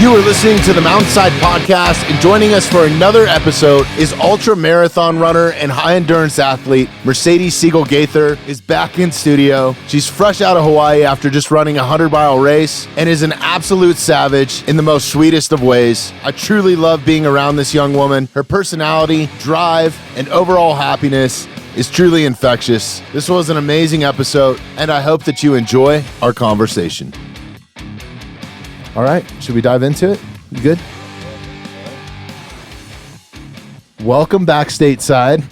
You are listening to the Mountainside podcast, and joining us for another episode is ultra marathon runner and high endurance athlete Mercedes Siegel Gaither is back in studio. She's fresh out of Hawaii after just running a 100-mile race and is an absolute savage in the most sweetest of ways. I truly love being around this young woman. Her personality, drive, and overall happiness is truly infectious. This was an amazing episode, and I hope that you enjoy our conversation. All right, should we dive into it? You good? Welcome back stateside.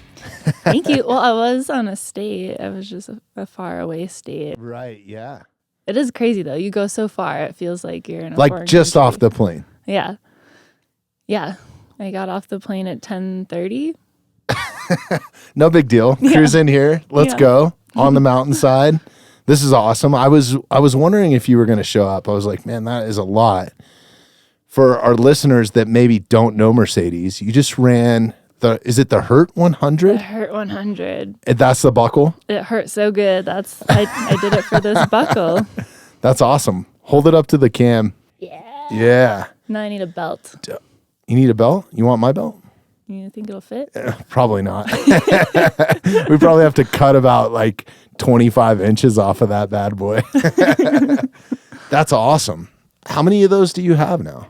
Thank you. Well, I was on a state. I was just a far away state. Right, yeah. It is crazy, though. You go so far, it feels like you're in a Like foreign just country. off the plane. Yeah. Yeah. I got off the plane at 10:30. No big deal. Yeah. Cruise in here. Let's Yeah. go on the mountainside. This is awesome. I was wondering if you were going to show up. I was like, man, that is a lot. For our listeners that maybe don't know Mercedes, you just ran is it the Hurt 100? It hurt 100. And that's the buckle? It hurt so good. I did it for this buckle. That's awesome. Hold it up to the cam. Yeah. Yeah. Now I need a belt. You need a belt? You want my belt? You think it'll fit? Probably not. We probably have to cut about like 25 inches off of that bad boy. That's awesome. How many of those do you have now?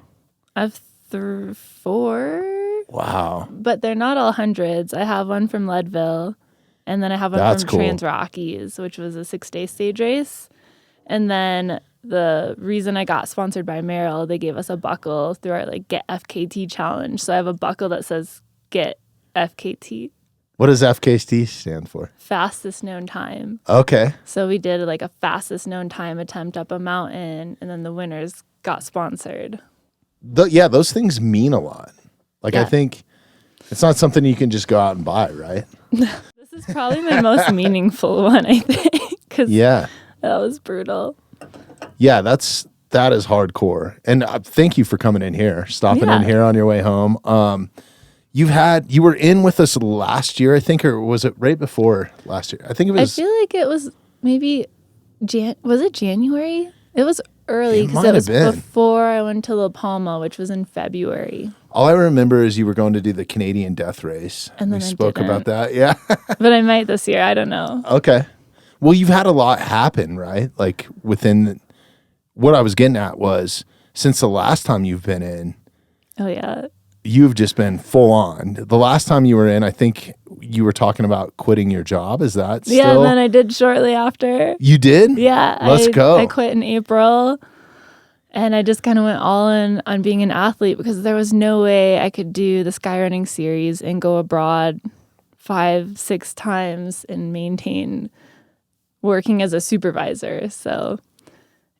I have 4. Wow. But they're not all hundreds. I have one from Leadville, and then I have one That's from cool. Trans Rockies, which was a 6-day stage race. And then the reason I got sponsored by Merrill, they gave us a buckle through our Get FKT challenge. So I have a buckle that says Get FKT, What does FKT stand for? fastest known time. Okay. So we did a fastest known time attempt up a mountain, and then the winners got sponsored. Yeah, those things mean a lot. Like, I Yeah. think it's not something you can just go out and buy, right? This is probably my most meaningful one, I think, because Yeah. that was brutal. Yeah, that is hardcore. And thank you for coming in here, stopping in Yeah. here on your way home. You were in with us last year, I think, or was it right before last year? I think it I was. feel like it was maybe was it January? It was early It because might it was have been. before I went to La Palma, which was in February. All I remember is you were going to do the Canadian death race. And then we I spoke about didn't. that. Yeah. But I might this year. I don't know. Okay. Well, you've had a lot happen, right? Like what I was getting at was since the last time you've been in, Oh yeah. you've just been full on. The last time you were in, I think you were talking about quitting your job. Is that still? Yeah, and then I did shortly after. You did? Yeah. Let's go. I quit in April, and I just kind of went all in on being an athlete because there was no way I could do the skyrunning series and go abroad 5-6 times and maintain working as a supervisor. So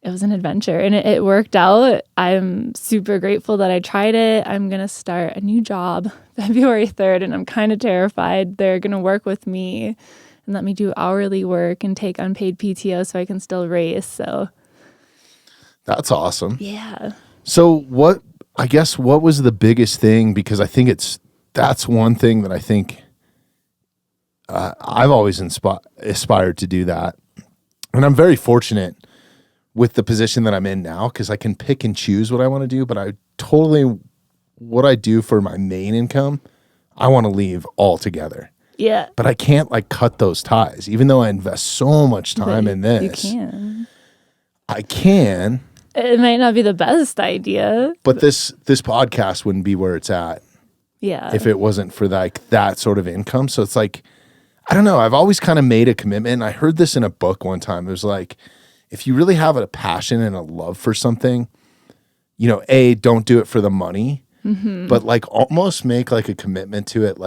it was an adventure, and it worked out. I'm super grateful that I tried it. I'm going to start a new job February 3rd, and I'm kind of terrified. They're going to work with me and let me do hourly work and take unpaid PTO so I can still race. So That's awesome. yeah. So what was the biggest thing? Because I think that's one thing that I think I've always aspired to do that. And I'm very fortunate with the position that I'm in now because I can pick and choose what I want to do, but what I do for my main income, I want to leave altogether. Yeah. But I can't cut those ties, even though I invest so much time in this. You can. I can. It might not be the best idea. But this podcast wouldn't be where it's at Yeah. if it wasn't for that sort of income. So it's I don't know. I've always kind of made a commitment. I heard this in a book one time. It was if you really have a passion and a love for something, don't do it for the money, but almost make a commitment to it,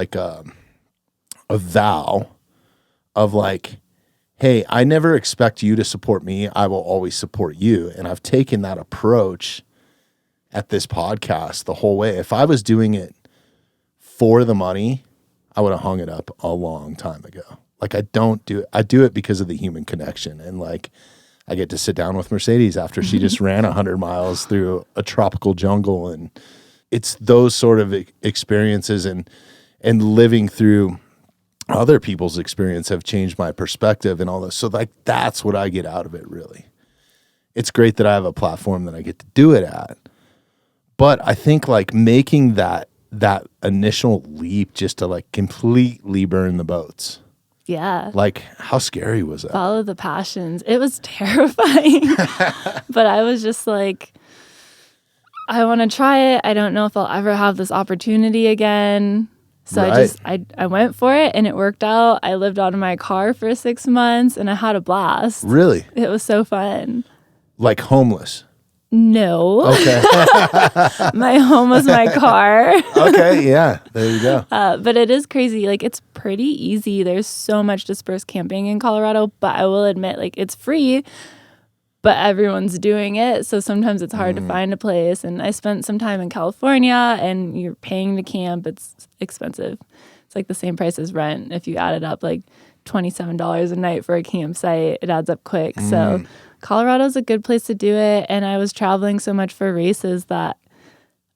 a vow of hey, I never expect you to support me. I will always support you. And I've taken that approach at this podcast the whole way. If I was doing it for the money, I would have hung it up a long time ago. I don't do it. I do it because of the human connection. And I get to sit down with Mercedes after she just ran 100 miles through a tropical jungle. And it's those sort of experiences and living through other people's experience have changed my perspective and all this. So that's what I get out of it, really. It's great that I have a platform that I get to do it at. But I think like making that initial leap just to like completely burn the boats. Yeah. Like, how scary was that? Follow the passions. It was terrifying. But I was just like, I want to try it. I don't know if I'll ever have this opportunity again. So Right. I went for it and it worked out. I lived out of my car for 6 months and I had a blast. Really? It was so fun. Like homeless? No. Okay. My home was my car. Okay, yeah. There you go. But it is crazy. Like, it's pretty easy. There's so much dispersed camping in Colorado, but I will admit, like, it's free, but everyone's doing it. So sometimes it's hard to find a place. And I spent some time in California and you're paying to camp. It's expensive. It's like the same price as rent. If you add it up, like $27 a night for a campsite, it adds up quick. So Colorado's a good place to do it. And I was traveling so much for races that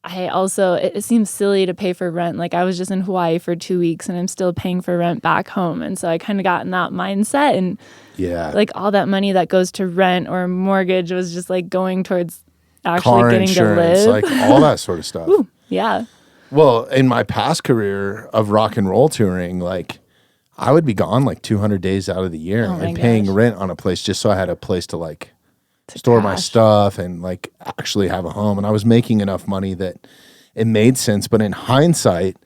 I also, it seems silly to pay for rent. Like, I was just in Hawaii for 2 weeks and I'm still paying for rent back home. And so I kind of got in that mindset, and Yeah. like all that money that goes to rent or mortgage was just like going towards actually Car getting insurance, to live. like all that sort of stuff. Yeah. Well, in my past career of rock and roll touring, like I would be gone like 200 days out of the year Oh my and paying gosh. rent on a place just so I had a place to like store my crash. stuff and like actually have a home. And I was making enough money that it made sense. But in hindsight,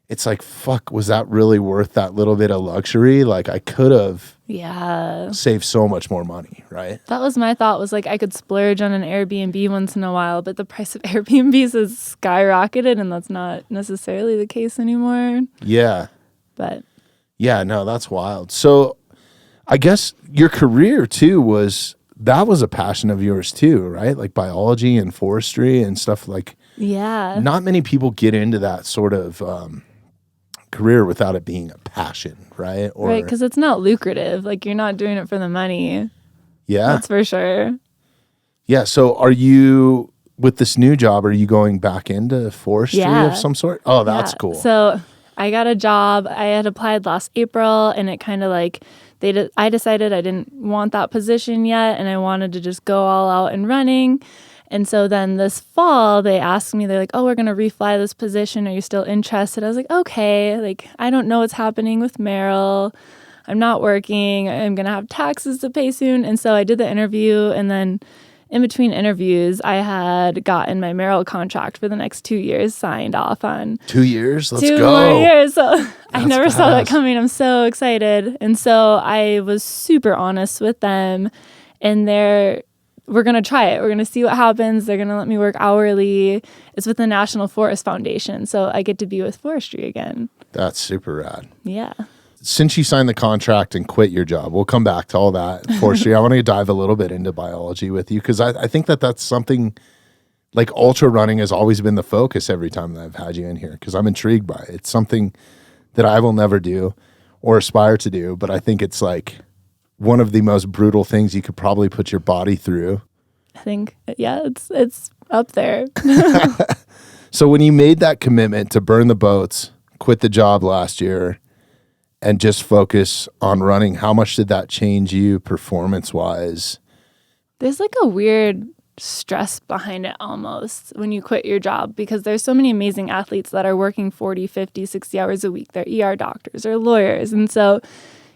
it's like, fuck, was that really worth that little bit of luxury? Like I could have Yeah. saved so much more money, right? That was my thought, was like I could splurge on an Airbnb once in a while, but the price of Airbnbs has skyrocketed and that's not necessarily the case anymore. Yeah. But Yeah, no, that's wild. So I guess your career too was a passion of yours too, right? Like biology and forestry and stuff. Like yeah. not many people get into that sort of career without it being a passion, right? Or Right, because it's not lucrative. Like, you're not doing it for the money. yeah. That's for sure. Yeah. So are you with this new job, are you going back into forestry Yeah. of some sort? Oh, that's Yeah. cool. So I got a job. I had applied last April, and it kind of like I decided I didn't want that position yet, and I wanted to just go all out and running. And so then this fall, they asked me, they're like, oh, we're going to refly this position. Are you still interested? I was like, okay. Like, I don't know what's happening with Merrill. I'm not working. I'm going to have taxes to pay soon. And so I did the interview, and then in between interviews, I had gotten my Merrill contract for the next 2 years signed off on. 2 years? Let's 2 go. more years. So I never saw that badass. coming. I'm so excited. And so I was super honest with them, and we're going to try it. We're going to see what happens. They're going to let me work hourly. It's with the National Forest Foundation, so I get to be with forestry again. That's super rad. Yeah. Since you signed the contract and quit your job, we'll come back to all that forestry. I want to dive a little bit into biology with you because I think that's something like ultra running has always been the focus every time that I've had you in here because I'm intrigued by it. It's something that I will never do or aspire to do, but I think it's like one of the most brutal things you could probably put your body through. I think, yeah, it's up there. So when you made that commitment to burn the boats, quit the job last year, and just focus on running, how much did that change you performance-wise? There's like a weird stress behind it almost when you quit your job, because there's so many amazing athletes that are working 40, 50, 60 hours a week. They're ER doctors or lawyers. And so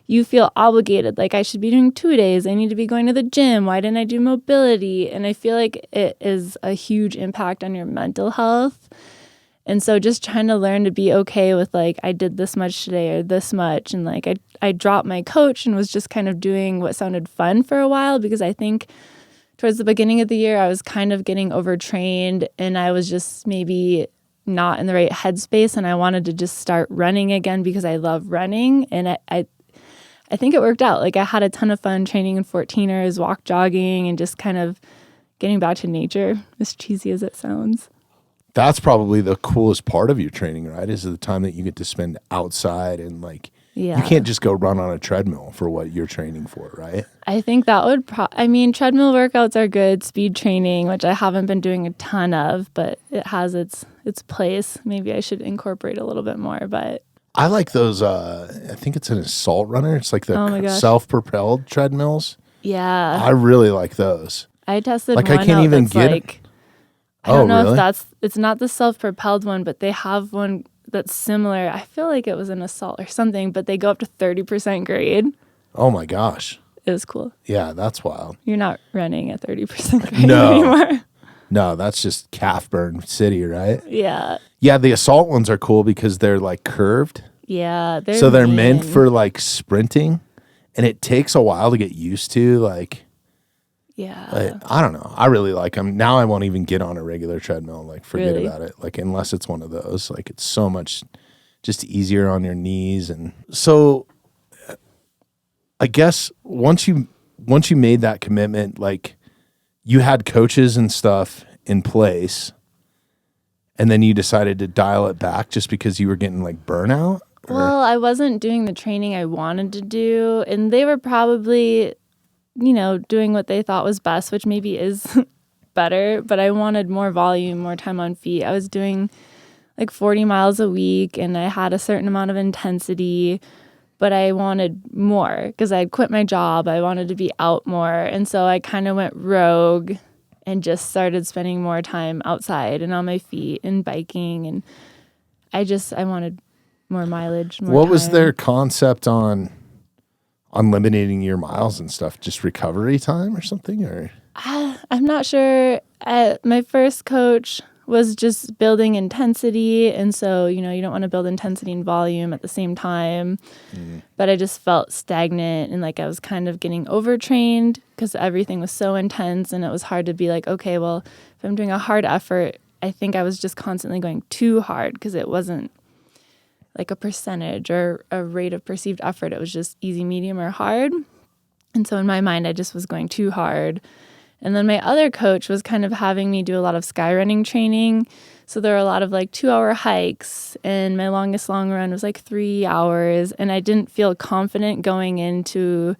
you feel obligated, like I should be doing 2 days. I need to be going to the gym. Why didn't I do mobility? And I feel like it is a huge impact on your mental health. And so just trying to learn to be okay with like, I did this much today or this much. And like, I dropped my coach and was just kind of doing what sounded fun for a while, because I think towards the beginning of the year, I was kind of getting overtrained and I was just maybe not in the right headspace. And I wanted to just start running again because I love running. And I think it worked out. Like, I had a ton of fun training in 14ers, walk jogging, and just kind of getting back to nature, as cheesy as it sounds. That's probably the coolest part of your training, right? Is the time that you get to spend outside and like, Yeah. you can't just go run on a treadmill for what you're training for, right? I think that would treadmill workouts are good, speed training, which I haven't been doing a ton of, but it has its place. Maybe I should incorporate a little bit more, but I like those, I think it's an assault runner. It's like Oh my the gosh. self-propelled treadmills. yeah. I really like those. I tested Like, I one can't out even that's get- like I don't know really? if it's not the self-propelled one, but they have one that's similar. I feel like it was an assault or something, but they go up to 30% grade. Oh my gosh. It was cool. Yeah, that's wild. You're not running at 30% grade No. anymore. No, that's just calf burn city, right? Yeah. Yeah, the assault ones are cool because they're like curved. Yeah. They're meant mean. for like sprinting, and it takes a while to get used to. Like, Yeah. I don't know. I really like them. Now I won't even get on a regular treadmill. Like, forget Really? about it. Like, unless it's one of those. Like, it's so much just easier on your knees. And so I guess once you made that commitment, like, you had coaches and stuff in place, and then you decided to dial it back just because you were getting like burnout? Or? Well, I wasn't doing the training I wanted to do, and they were probably, doing what they thought was best, which maybe is better, but I wanted more volume, more time on feet. I was doing like 40 miles a week, and I had a certain amount of intensity, but I wanted more because I had quit my job. I wanted to be out more, and so I kind of went rogue and just started spending more time outside and on my feet and biking, and I wanted more mileage. More what time. was their concept on limiting your miles and stuff? Just recovery time or something? Or I'm not sure. My first coach was just building intensity, and so you don't want to build intensity and volume at the same time. But I just felt stagnant, and like I was kind of getting overtrained because everything was so intense, and it was hard to be like, okay, well, if I'm doing a hard effort, I think I was just constantly going too hard because it wasn't like a percentage or a rate of perceived effort. It was just easy, medium, or hard. And so in my mind, I just was going too hard. And then my other coach was kind of having me do a lot of skyrunning training. So there were a lot of like 2-hour hikes, and my longest long run was like 3 hours. And I didn't feel confident going into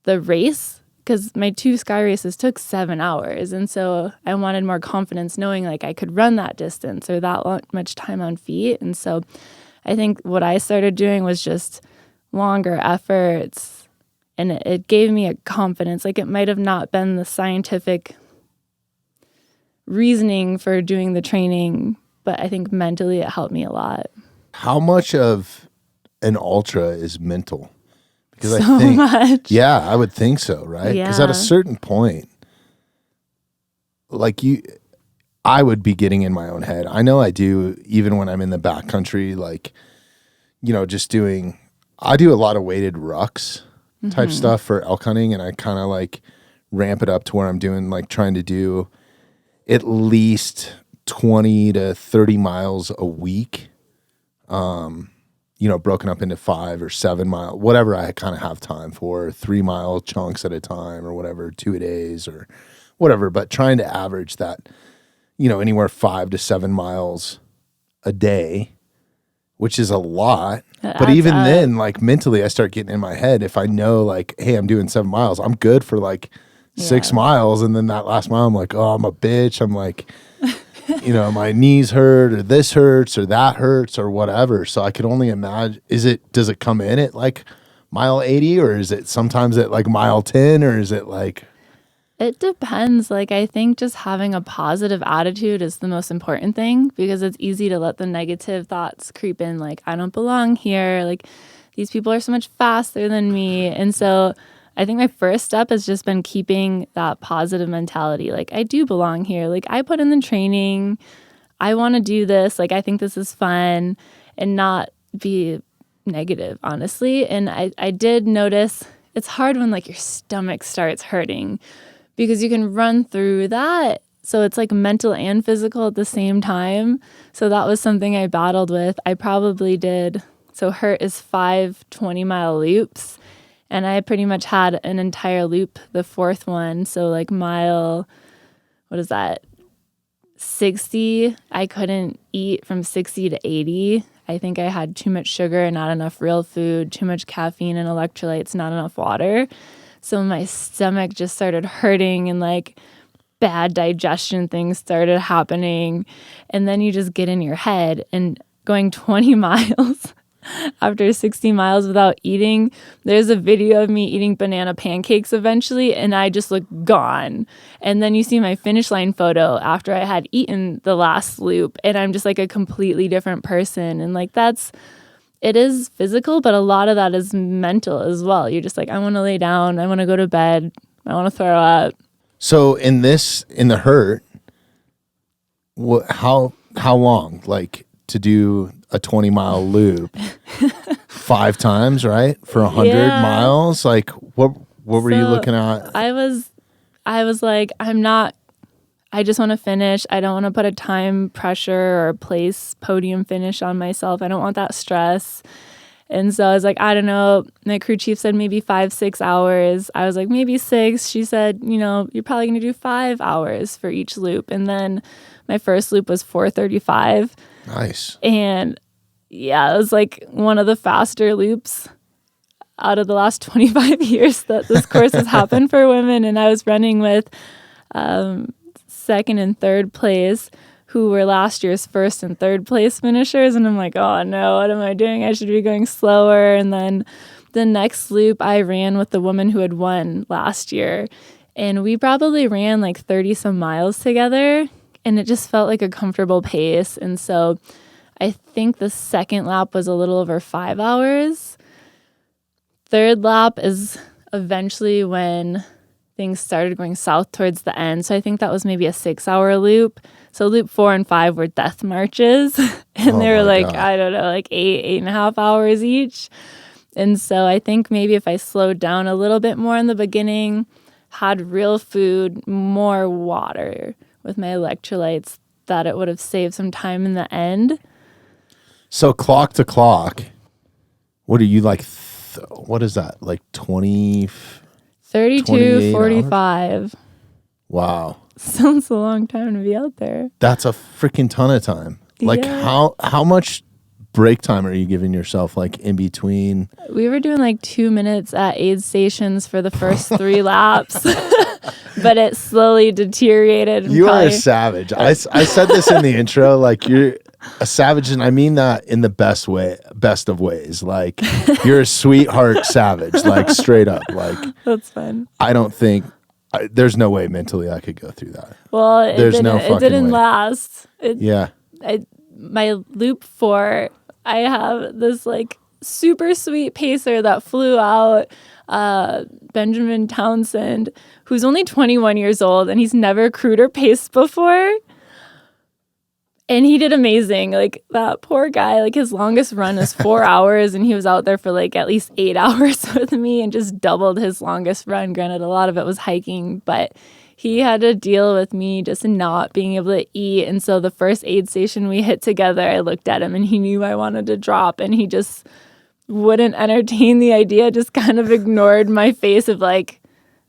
the race because my 2 sky races took 7 hours. And so I wanted more confidence knowing like I could run that distance or that much time on feet. And so I think what I started doing was just longer efforts, and it gave me a confidence. Like, it might have not been the scientific reasoning for doing the training, but I think mentally it helped me a lot. how much of an ultra is mental? Because So I think, much. yeah, I would think so, right? Because at a Yeah. certain point, like I would be getting in my own head. I know I do, even when I'm in the backcountry, like, I do a lot of weighted rucks type stuff for elk hunting, and I kind of like ramp it up to where I'm doing like trying to do at least 20 to 30 miles a week, broken up into 5 or 7 mile, whatever I kind of have time for, 3 mile chunks at a time or whatever, 2 a days or whatever, but trying to average that, anywhere 5 to 7 miles a day, which is a lot. But even then, like mentally, I start getting in my head. If I know like, hey, I'm doing 7 miles, I'm good for like 6 miles. And then that last mile, I'm like, oh, I'm a bitch. I'm like, my knees hurt or this hurts or that hurts or whatever. So I could only imagine, does it come in at like mile 80 or is it sometimes at like mile 10 or is it like? It depends. Like, I think just having a positive attitude is the most important thing, because it's easy to let the negative thoughts creep in. Like, I don't belong here. Like, these people are so much faster than me. And so I think my first step has just been keeping that positive mentality. Like, I do belong here. Like, I put in the training. I want to do this. Like, I think this is fun, and not be negative, honestly. And I did notice it's hard when like your stomach starts hurting, because you can run through that. So it's like mental and physical at the same time. So that was something I battled with. I probably did. So HURT is 5 20-mile loops. And I pretty much had an entire loop, the 4th one. So like mile, what is that? 60. I couldn't eat from 60 to 80. I think I had too much sugar, not enough real food, too much caffeine and electrolytes, not enough water. So my stomach just started hurting, and like bad digestion things started happening. And then you just get in your head, and going 20 miles after 60 miles without eating. There's a video of me eating banana pancakes eventually, and I just look gone. And then you see my finish line photo after I had eaten the last loop, and I'm just like a completely different person. And like it is physical, but a lot of that is mental as well. You're just like, I want to lay down, I want to go to bed, I want to throw up. So in the hurt, how long, like, to do a 20-mile loop 5 times, right? For 100 miles? Like, what were you looking at? I was like, I just want to finish. I don't want to put a time pressure or place podium finish on myself. I don't want that stress. And so I was like, I don't know. My crew chief said maybe 5-6 hours. I was like, maybe 6. She said, you're probably going to do 5 hours for each loop. And then my first loop was 4:35. Nice. And yeah, it was like one of the faster loops out of the last 25 years that this course has happened for women. And I was running with second and third place, who were last year's first and third place finishers. And I'm like, oh no, what am I doing? I should be going slower. And then the next loop I ran with the woman who had won last year. And we probably ran like 30 some miles together. And it just felt like a comfortable pace. And so I think the second lap was a little over 5 hours. Third lap is eventually when things started going south towards the end. So I think that was maybe a 6-hour loop. So loop 4 and 5 were death marches. And they were like, God. I don't know, like 8.5 hours each. And so I think maybe if I slowed down a little bit more in the beginning, had real food, more water with my electrolytes, that it would have saved some time in the end. So clock to clock, what are you like? What is that? Like 20? 32, 45. Hours? Wow. Sounds a long time to be out there. That's a freaking ton of time. Like how much break time are you giving yourself, like in between? We were doing like 2 minutes at aid stations for the first 3 laps, but it slowly deteriorated. You are a savage. I said this in the intro, like you're a savage, and I mean that in the best of ways. Like you're a sweetheart savage, like straight up. Like that's fun. I don't think there's no way mentally I could go through that. Well, it didn't way. last. My loop 4, I have this like super sweet pacer that flew out, Benjamin Townsend, who's only 21 years old, and he's never crewed or paced before. And he did amazing. Like that poor guy, like his longest run is 4 hours, and he was out there for like at least 8 hours with me and just doubled his longest run. Granted, a lot of it was hiking, but he had to deal with me just not being able to eat. And so the first aid station we hit together, I looked at him and he knew I wanted to drop, and he just wouldn't entertain the idea, just kind of ignored my face of like,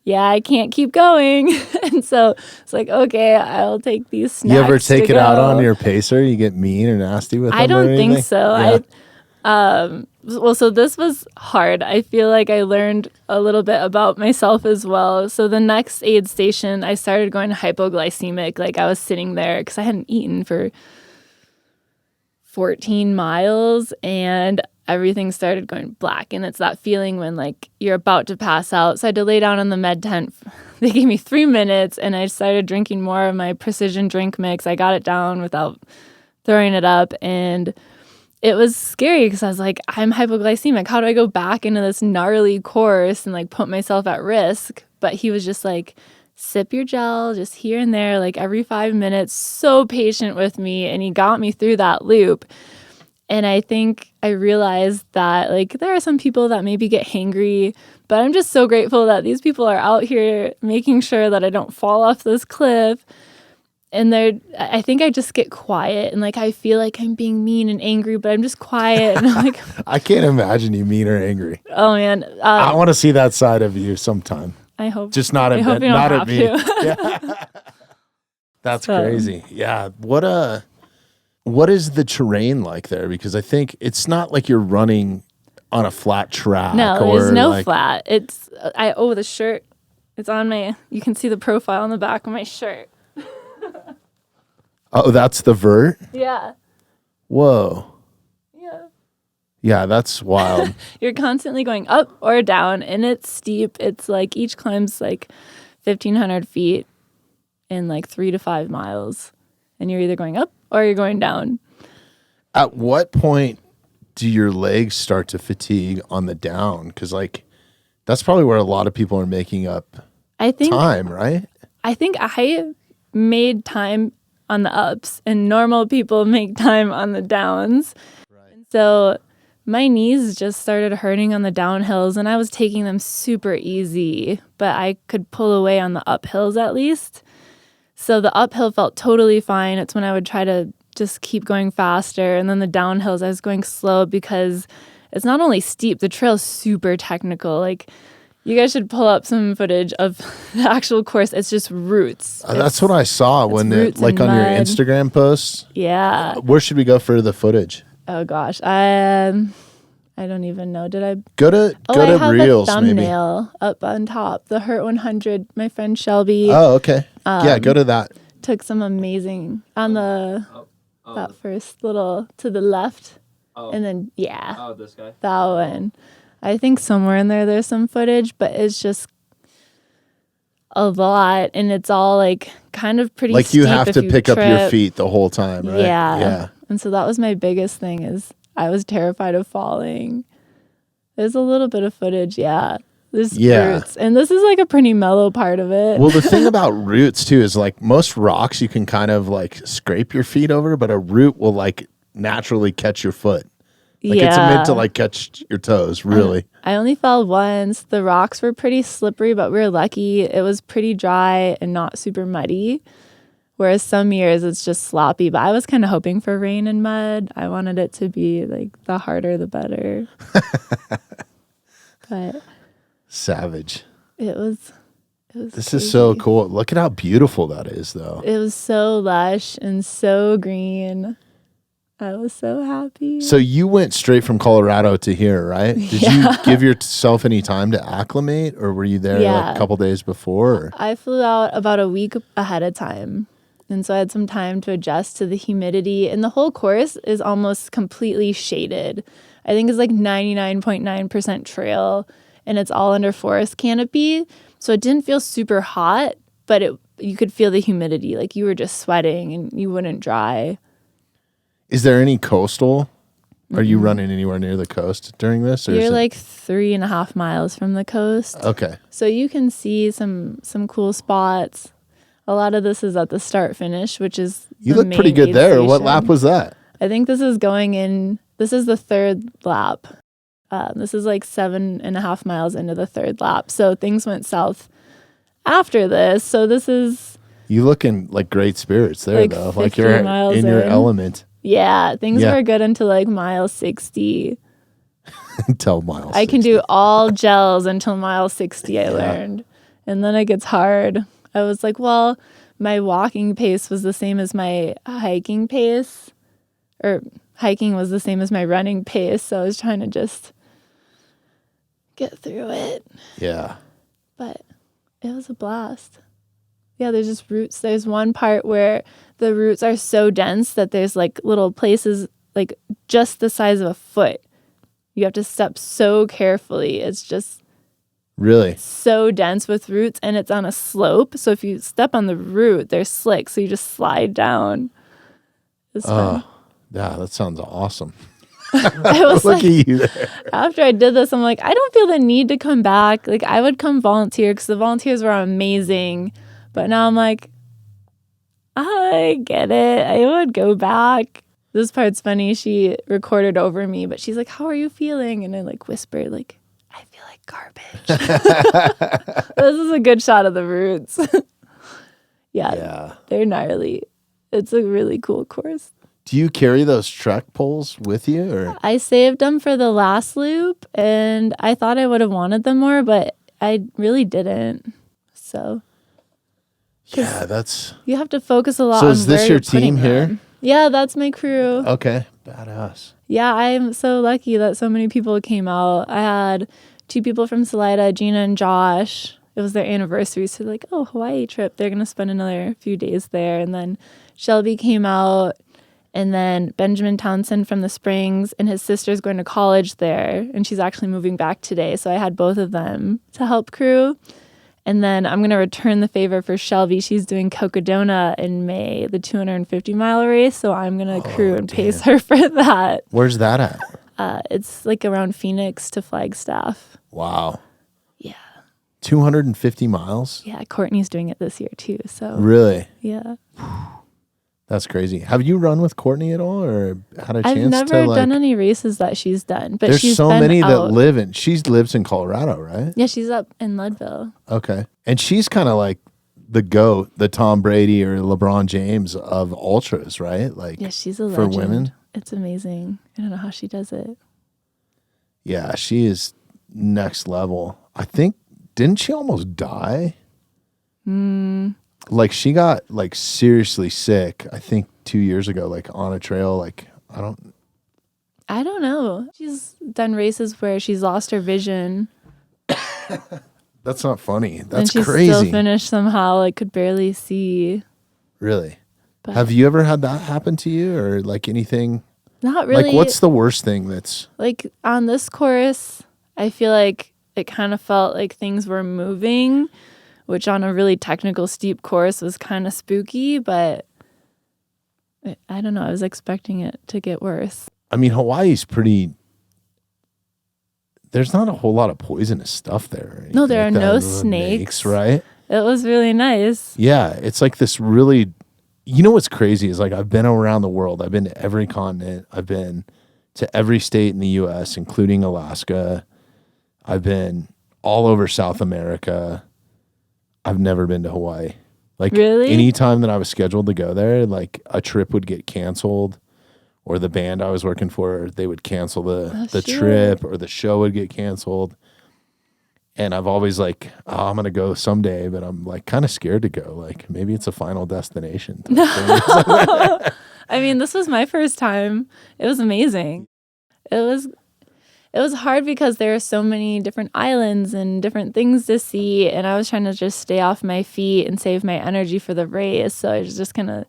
yeah, I can't keep going. And so it's like, okay, I'll take these snacks. You ever take it out on your pacer? You get mean or nasty with them? I don't think so. Yeah. So this was hard. I feel like I learned a little bit about myself as well. So the next aid station, I started going hypoglycemic. Like I was sitting there because I hadn't eaten for 14 miles and everything started going black. And it's that feeling when like you're about to pass out. So I had to lay down in the med tent. They gave me 3 minutes and I started drinking more of my precision drink mix. I got it down without throwing it up. And it was scary because I was like, I'm hypoglycemic. How do I go back into this gnarly course and like put myself at risk? But he was just like, sip your gel just here and there, like every 5 minutes, so patient with me. And he got me through that loop. And I think I realized that like there are some people that maybe get hangry, but I'm just so grateful that these people are out here making sure that I don't fall off this cliff. And I think I just get quiet and like I feel like I'm being mean and angry, but I'm just quiet. And I'm like, I can't imagine you mean or angry. Oh man, I want to see that side of you sometime. I hope. Just not at me. Yeah. That's crazy. Yeah. What is the terrain like there? Because I think it's not like you're running on a flat track. No, there's no flat. It's the shirt. It's on my. You can see the profile on the back of my shirt. Oh, that's the vert? Yeah. Whoa. Yeah. Yeah, that's wild. You're constantly going up or down, and it's steep. It's like each climb's like 1,500 feet in like 3 to 5 miles. And you're either going up or you're going down. At what point do your legs start to fatigue on the down? Because like that's probably where a lot of people are making up time, right? I think I made time on the ups, and normal people make time on the downs. Right. And so my knees just started hurting on the downhills, and I was taking them super easy, but I could pull away on the uphills at least. So the uphill felt totally fine. It's when I would try to just keep going faster. And then the downhills, I was going slow because it's not only steep, the trail's super technical. Like, you guys should pull up some footage of the actual course. It's just roots. That's what I saw when it, like on your Instagram posts. Yeah. Where should we go for the footage? Oh gosh, I don't even know. Did I go to Reels? A thumbnail up on top. The Hurt 100. My friend Shelby. Oh, okay. Yeah, go to that. Took some amazing on the that first little to the left, and then this guy. That one. I think somewhere in there there's some footage, but it's just a lot, and it's all like kind of pretty. Like you have to pick up your feet the whole time, right? Yeah. And so that was my biggest thing is I was terrified of falling. There's a little bit of footage, There's roots. And this is like a pretty mellow part of it. Well, the thing about roots too is like most rocks you can kind of like scrape your feet over, but a root will like naturally catch your foot. Like it's meant to like catch your toes, really. I only fell once. The rocks were pretty slippery, but we were lucky. It was pretty dry and not super muddy. Whereas some years it's just sloppy, but I was kind of hoping for rain and mud. I wanted it to be like the harder, the better. But savage. It was This crazy. Is so cool. Look at how beautiful that is, though. It was so lush and so green. I was so happy. So you went straight from Colorado to here, right? Did you give yourself any time to acclimate, or were you there like a couple days before? Or? I flew out about a week ahead of time. And so I had some time to adjust to the humidity. And the whole course is almost completely shaded. I think it's like 99.9% trail, and it's all under forest canopy. So it didn't feel super hot, but you could feel the humidity. Like you were just sweating and you wouldn't dry. Is there any coastal? Are you running anywhere near the coast during this? Or You're like 3.5 miles from the coast. Okay. So you can see some cool spots. A lot of this is at the start finish, which is you look pretty good there. Station. What lap was that? I think this is going in. This is the third lap. This is like 7.5 miles into the third lap. So things went south after this. So this is. You look in like great spirits there, like though. Like you're in your element. Yeah, things were good until like mile 60. Until mile 60. I can do all gels until mile 60, I learned. And then it gets hard. I was like, well, my walking pace was the same as my hiking pace. Or hiking was the same as my running pace. So I was trying to just get through it. Yeah. But it was a blast. Yeah, there's just roots. There's one part where the roots are so dense that there's like little places like just the size of a foot. You have to step so carefully. It's just really so dense with roots, and it's on a slope. So if you step on the root, they're slick. So you just slide down. It's fun. Yeah, that sounds awesome. I was Look at you there. After I did this, I'm like, I don't feel the need to come back. Like I would come volunteer because the volunteers were amazing. But now I'm like, I get it. I would go back. This part's funny. She recorded over me, but she's like, how are you feeling? And I like whispered, like, I feel like garbage. This is a good shot of the roots. Yeah, they're gnarly. It's a really cool course. Do you carry those trek poles with you? Or I saved them for the last loop, and I thought I would have wanted them more, but I really didn't. So yeah, that's you have to focus a lot. So on is this your team here? Yeah, that's my crew. Okay, badass. Yeah, I'm so lucky that so many people came out. I had 2 people from Salida, Gina and Josh. It was their anniversary, so like, oh, Hawaii trip. They're gonna spend another few days there, and then Shelby came out, And then Benjamin Townsend from the Springs, and his sister's going to college there, and she's actually moving back today. So I had both of them to help crew. And then I'm going to return the favor for Shelby. She's doing Cocodona in May, the 250-mile race. So I'm going to crew and pace her for that. Where's that at? It's like around Phoenix to Flagstaff. Wow. Yeah. 250 miles? Yeah, Courtney's doing it this year too. So Really? yeah. That's crazy. Have you run with Courtney at all, or had a chance to? I've never done any races that she's done, but there's she's so been many out. that she lives in Colorado, right? Yeah, she's up in Leadville. Okay. And she's kind of like the GOAT, the Tom Brady or LeBron James of ultras, right? Like, yeah, she's a for legend. women. It's amazing. I don't know how she does it. Yeah, she is next level. I think, didn't she almost die? Like, she got like seriously sick, I think 2 years ago, like on a trail. Like, I don't know. She's done races where she's lost her vision. That's not funny. And That's she's crazy. still finished somehow, like could barely see. Really? But Have you ever had that happen to you, or like anything? not really. Like, what's the worst thing that's... Like on this course, I feel like it kind of felt like things were moving, which on a really technical steep course was kind of spooky, but I don't know. I was expecting it to get worse. I mean, Hawaii's pretty... There's not a whole lot of poisonous stuff there. No, there are like no that. snakes. Right? It was really nice. Yeah, it's like this really... You know what's crazy is, like, I've been around the world. I've been to every continent. I've been to every state in the U.S., including Alaska. I've been all over South America. I've never been to Hawaii. Like, Really? any time that I was scheduled to go there, like, a trip would get canceled, or the band I was working for, they would cancel the trip, or the show would get canceled. And I've always like, oh, I'm going to go someday, but I'm like kind of scared to go. Like, maybe it's a final destination. I mean, this was my first time. It was amazing. It was hard because there are so many different islands and different things to see, and I was trying to just stay off my feet and save my energy for the race. So I was just kind of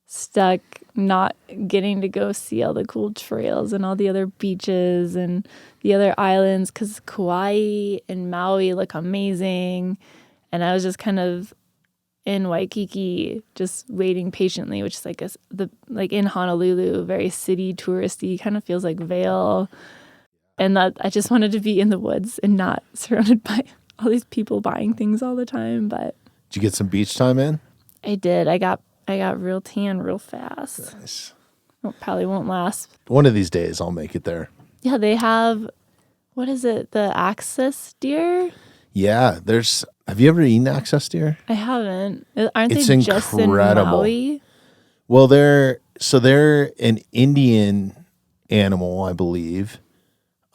stuck not getting to go see all the cool trails and all the other beaches and the other islands, because Kauai and Maui look amazing. And I was just kind of in Waikiki just waiting patiently, which is like in Honolulu, very city touristy, kind of feels like Vail. And that I just wanted to be in the woods and not surrounded by all these people buying things all the time. But did you get some beach time in? I did. I got real tan real fast. Nice. Probably won't last. One of these days I'll make it there. Yeah, they have, what is it? The access deer? Yeah, have you ever eaten access deer? I haven't. Aren't It's they just in incredible. Maui? Well, they're an Indian animal, I believe.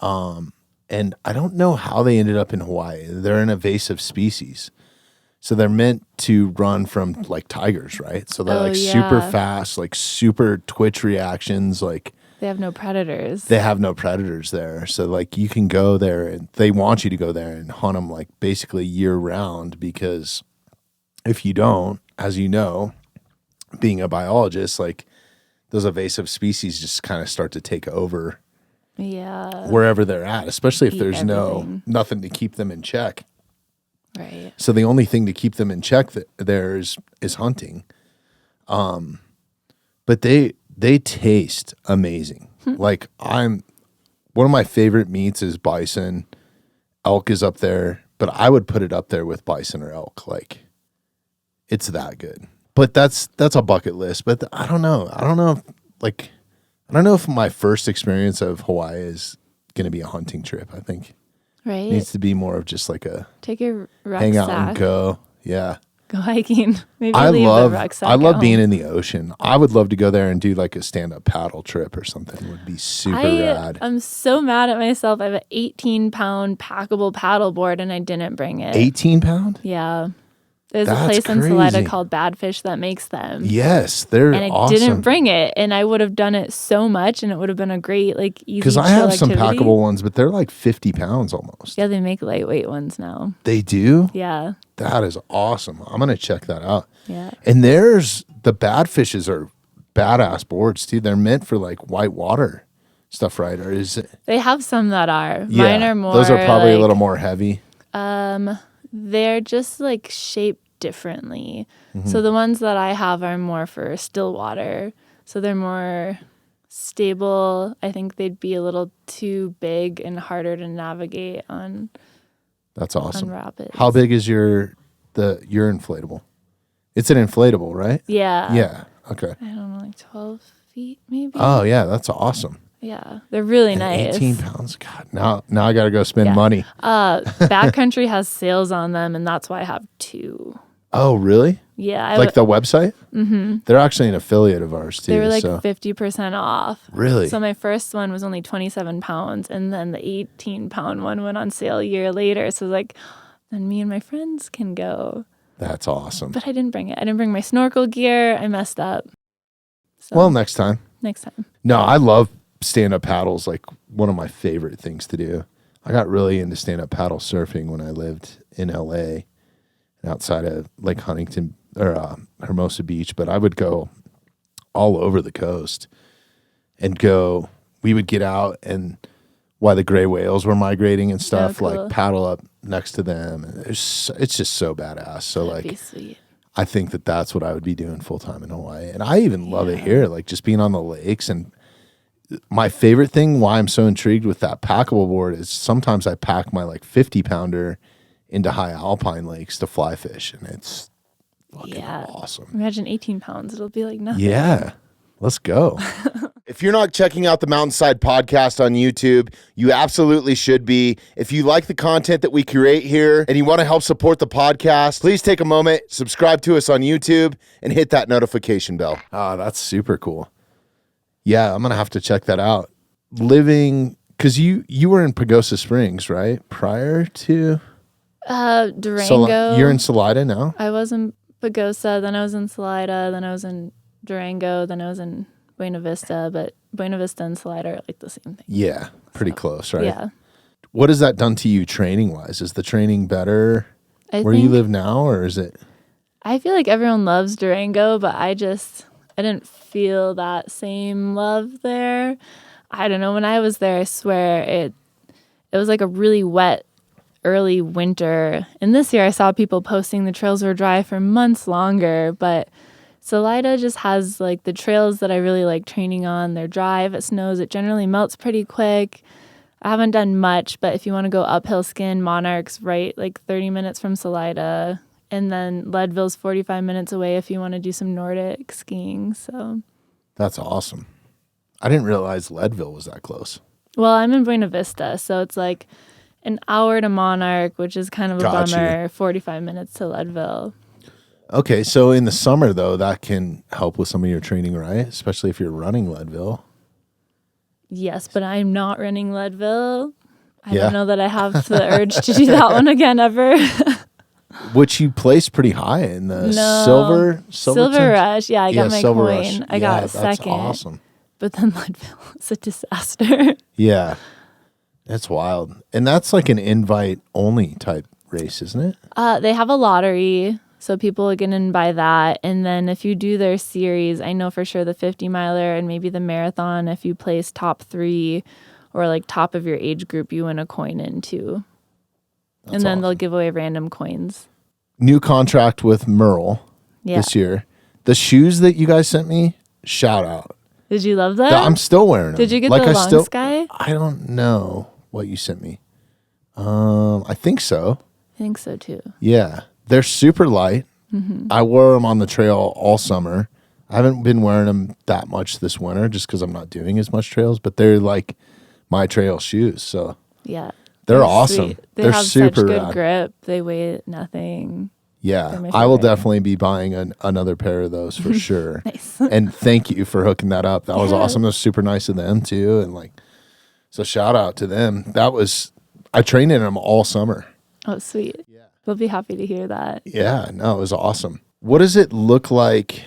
And I don't know how they ended up in Hawaii. They're an invasive species. So they're meant to run from like tigers, right? So they're super fast, like super twitch reactions. Like, They have no predators. they have no predators there. So like you can go there, and they want you to go there and hunt them like basically year round, because if you don't, as you know, being a biologist, like those invasive species just kind of start to take over wherever they're at, especially if Eat there's everything. nothing to keep them in check. Right. So the only thing to keep them in check there is hunting. But they taste amazing. Like, one of my favorite meats is bison. Elk is up there, but I would put it up there with bison or elk. Like, it's that good. But that's a bucket list. But I don't know. I don't know if my first experience of Hawaii is going to be a hunting trip. I think Right. it needs to be more of just like a Take your rucksack. hang out and go. Yeah. Go hiking. Maybe I leave the love rucksack. being at home. in the ocean. I would love to go there and do like a stand-up paddle trip or something. It would be super rad. I'm so mad at myself. I have an 18-pound packable paddleboard and I didn't bring it. 18 pound? Yeah. There's a That's place in Salida crazy. called Badfish that makes them. Yes, they're And I awesome. didn't bring it, and I would have done it so much, and it would have been a great, like, easy Because I chill have some activity. packable ones, but they're like 50 pounds almost. Yeah, they make lightweight ones now. They do? Yeah, That is awesome. I'm going to check that out. yeah. And the Badfishes are badass boards too. They're meant for like white water stuff, right? Or is it? They have some that are. Yeah, Mine are more. those are probably a like, little more heavy. They're just like shaped differently. So the ones that I have are more for still water. So they're more stable. I think they'd be a little too big and harder to navigate on. That's awesome. On rapids. How big is your inflatable? It's an inflatable, right? Yeah. Yeah. Okay. I don't know, like 12 feet maybe. Oh yeah, that's awesome. Yeah, they're really And nice. 18 pounds. God, now I got to go spend Yeah. money. Backcountry has sales on them, and that's why I have two. Oh, really? Yeah. Like the website? Mm-hmm. They're actually an affiliate of ours too. They were like 50% off. Really? So my first one was only 27 pounds, and then the 18-pound one went on sale a year later. So like, then me and my friends can go. That's awesome. But I didn't bring it. I didn't bring my snorkel gear. I messed up. So Well, next time. next time. No, I love stand-up paddles, like one of my favorite things to do. I got really into stand-up paddle surfing when I lived in LA and outside of Lake Huntington or Hermosa Beach, but I would go all over the coast and we would get out and while the gray whales were migrating and stuff, cool. like paddle up next to them. And it's just so badass. So That'd be like, sweet. I think that's what I would be doing full time in Hawaii. And I even love it here, like just being on the lakes. And my favorite thing, why I'm so intrigued with that packable board, is sometimes I pack my like 50-pounder into high alpine lakes to fly fish, and it's fucking awesome. Imagine 18 pounds. It'll be like nothing. Yeah, let's go. If you're not checking out the Mountainside podcast on YouTube, you absolutely should be. If you like the content that we create here and you want to help support the podcast, please take a moment, subscribe to us on YouTube, and hit that notification bell. Oh, that's super cool. Yeah, I'm going to have to check that out. Because you were in Pagosa Springs, right? Prior to? Durango. You're in Salida now? I was in Pagosa, then I was in Salida, then I was in Durango, then I was in Buena Vista, but Buena Vista and Salida are like the same thing. Yeah, pretty close, right? Yeah. What has that done to you training-wise? Is the training better where you live now, or is it? I feel like everyone loves Durango, but I didn't feel that same love there. I don't know. When I was there, I swear it was like a really wet early winter. And this year I saw people posting the trails were dry for months longer, but Salida just has like the trails that I really like training on. They're dry. If it snows, it generally melts pretty quick. I haven't done much, but if you want to go uphill skin, Monarch's right like 30 minutes from Salida. And then Leadville's 45 minutes away if you want to do some Nordic skiing. So That's awesome. I didn't realize Leadville was that close. Well, I'm in Buena Vista, so it's like an hour to Monarch, which is kind of a bummer, 45 minutes to Leadville. Okay, so in the summer, though, that can help with some of your training, right? Especially if you're running Leadville. Yes, but I'm not running Leadville. I don't know that I have the urge to do that one again ever. Which you placed pretty high in the Silver Rush. Yeah, I got my Silver coin. Rush. I got that's second. Awesome. But then Leadville was a disaster. Yeah, that's wild. And that's like an invite-only type race, isn't it? They have a lottery, so people get in by that. And then if you do their series, I know for sure the 50-miler and maybe the marathon, if you place top 3 or like top of your age group, you win a coin in too. And then they'll give away random coins. New contract with Merle this year. The shoes that you guys sent me, shout out. Did you love them? I'm still wearing them. Did you get the long sky? I don't know what you sent me. I think so. I think so too. Yeah. They're super light. Mm-hmm. I wore them on the trail all summer. I haven't been wearing them that much this winter just because I'm not doing as much trails, but they're like my trail shoes. So yeah, they're awesome. Sweet. They're have super such good rad. grip. They weigh nothing. Yeah, I will definitely be buying another pair of those for sure. Nice. And thank you for hooking that up. That was awesome. It was super nice of them too. And like, so shout out to them. I trained in them all summer. Oh, sweet. Yeah. We'll be happy to hear that. Yeah, no, it was awesome. What does it look like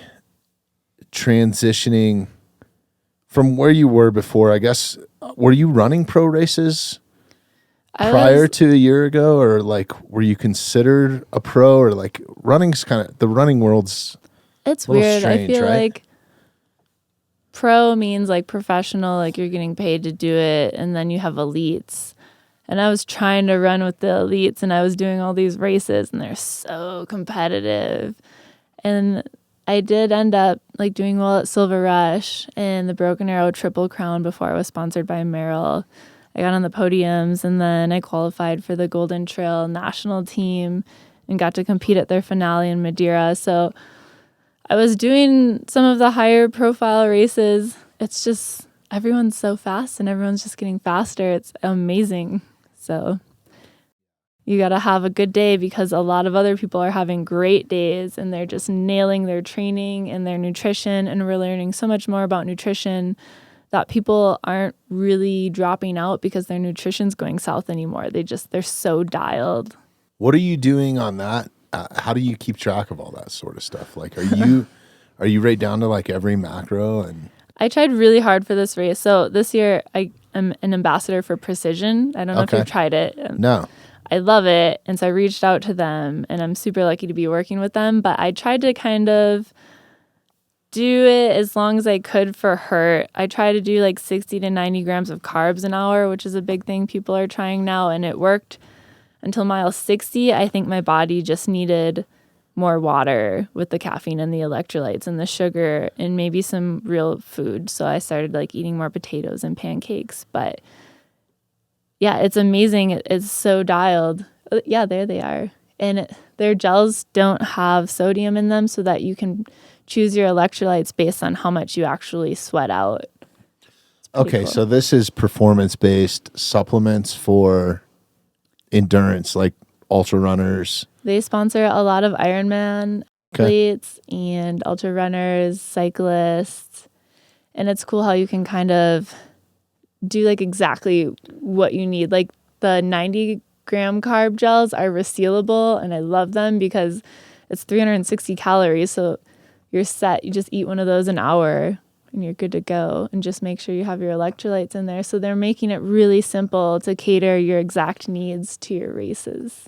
transitioning from where you were before? I guess, were you running pro races prior to a year ago, or like were you considered a pro, or like running's kind of the running world's it's weird. strange, I feel right? like pro means like professional, like you're getting paid to do it, and then you have elites. And I was trying to run with the elites, and I was doing all these races, and they're so competitive. And I did end up like doing well at Silver Rush and the Broken Arrow Triple Crown before I was sponsored by Merrill. I got on the podiums, and then I qualified for the Golden Trail national team and got to compete at their finale in Madeira. So I was doing some of the higher profile races. It's just everyone's so fast and everyone's just getting faster. It's amazing. So you got to have a good day because a lot of other people are having great days and they're just nailing their training and their nutrition. And we're learning so much more about nutrition that people aren't really dropping out because their nutrition's going south anymore. They're so dialed. What are you doing on that? How do you keep track of all that sort of stuff? Like, are you right down to like every macro? And I tried really hard for this race. So this year I am an ambassador for Precision. I don't know if you've tried it. No. I love it. And so I reached out to them, and I'm super lucky to be working with them. But I tried to kind of do it as long as I could for hurt. I try to do like 60 to 90 grams of carbs an hour, which is a big thing people are trying now. And it worked until mile 60. I think my body just needed more water with the caffeine and the electrolytes and the sugar and maybe some real food. So I started like eating more potatoes and pancakes. But yeah, it's amazing. It's so dialed. Yeah, there they are. And their gels don't have sodium in them so that you can choose your electrolytes based on how much you actually sweat out. Okay, cool. So this is performance-based supplements for endurance, like ultra runners. They sponsor a lot of Ironman athletes and ultra runners, cyclists. And it's cool how you can kind of do like exactly what you need. Like the 90-gram carb gels are resealable, and I love them because it's 360 calories. So you're set. You just eat one of those an hour and you're good to go. And just make sure you have your electrolytes in there. So they're making it really simple to cater your exact needs to your races.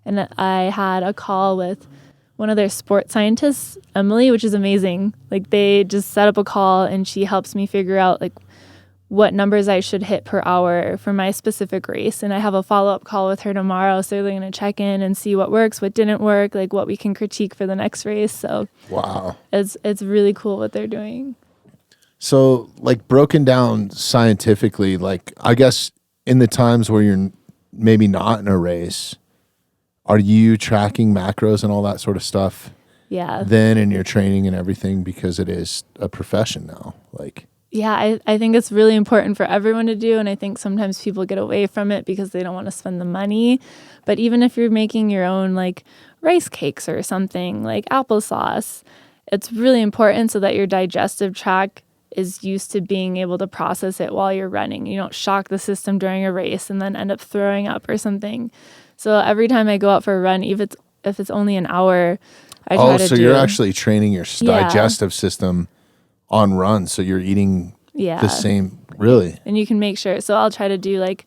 And I had a call with one of their sports scientists, Emily, which is amazing. Like they just set up a call and she helps me figure out like what numbers I should hit per hour for my specific race. And I have a follow-up call with her tomorrow. So they're going to check in and see what works, what didn't work, like what we can critique for the next race. So wow, it's really cool what they're doing. So like broken down scientifically, like I guess in the times where you're maybe not in a race, are you tracking macros and all that sort of stuff? Yeah. Then in your training and everything, because it is a profession now, like. Yeah, I think it's really important for everyone to do. And I think sometimes people get away from it because they don't want to spend the money. But even if you're making your own like rice cakes or something like applesauce, it's really important so that your digestive tract is used to being able to process it while you're running. You don't shock the system during a race and then end up throwing up or something. So every time I go out for a run, if it's only an hour, I try to you're actually training your digestive system on run, so you're eating the same, really. And you can make sure. So I'll try to do like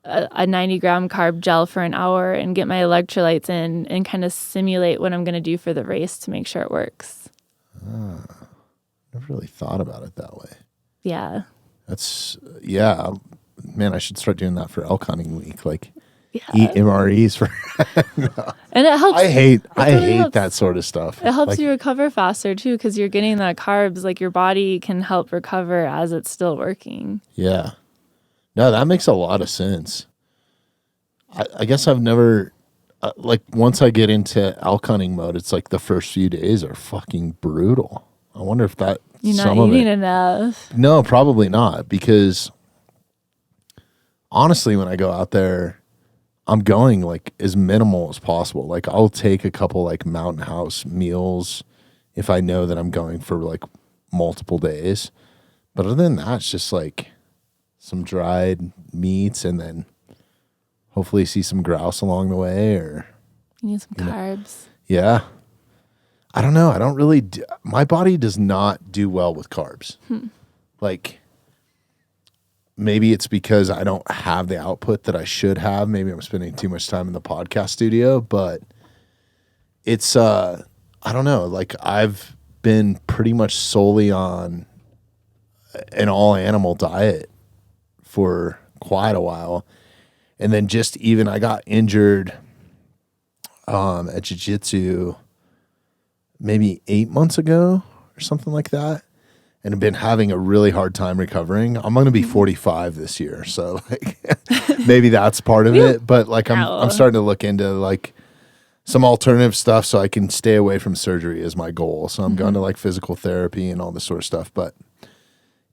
a 90-gram carb gel for an hour and get my electrolytes in and kind of simulate what I'm going to do for the race to make sure it works. Never really thought about it that way. Yeah. Man, I should start doing that for elk hunting week. Like, eat MREs for. No. And it helps. I hate that sort of stuff. It helps you recover faster too, because you're getting that carbs. Like your body can help recover as it's still working. Yeah. No, that makes a lot of sense. I guess I've never, like once I get into elk hunting mode, it's like the first few days are fucking brutal. I wonder if that. You're not eating enough. No, probably not, because honestly, when I go out there, I'm going like as minimal as possible. Like I'll take a couple like Mountain House meals if I know that I'm going for like multiple days. But other than that, it's just like some dried meats and then hopefully see some grouse along the way, or you need some carbs. Yeah. I don't know. I don't really my body does not do well with carbs. Like maybe it's because I don't have the output that I should have. Maybe I'm spending too much time in the podcast studio, but it's I don't know. Like I've been pretty much solely on an all animal diet for quite a while. And then just even I got injured at jiu-jitsu maybe 8 months ago or something like that. And have been having a really hard time recovering. I'm going to be 45 this year. So like maybe that's part of it. But like I'm starting to look into like some alternative stuff so I can stay away from surgery is my goal. So I'm going to like physical therapy and all this sort of stuff. But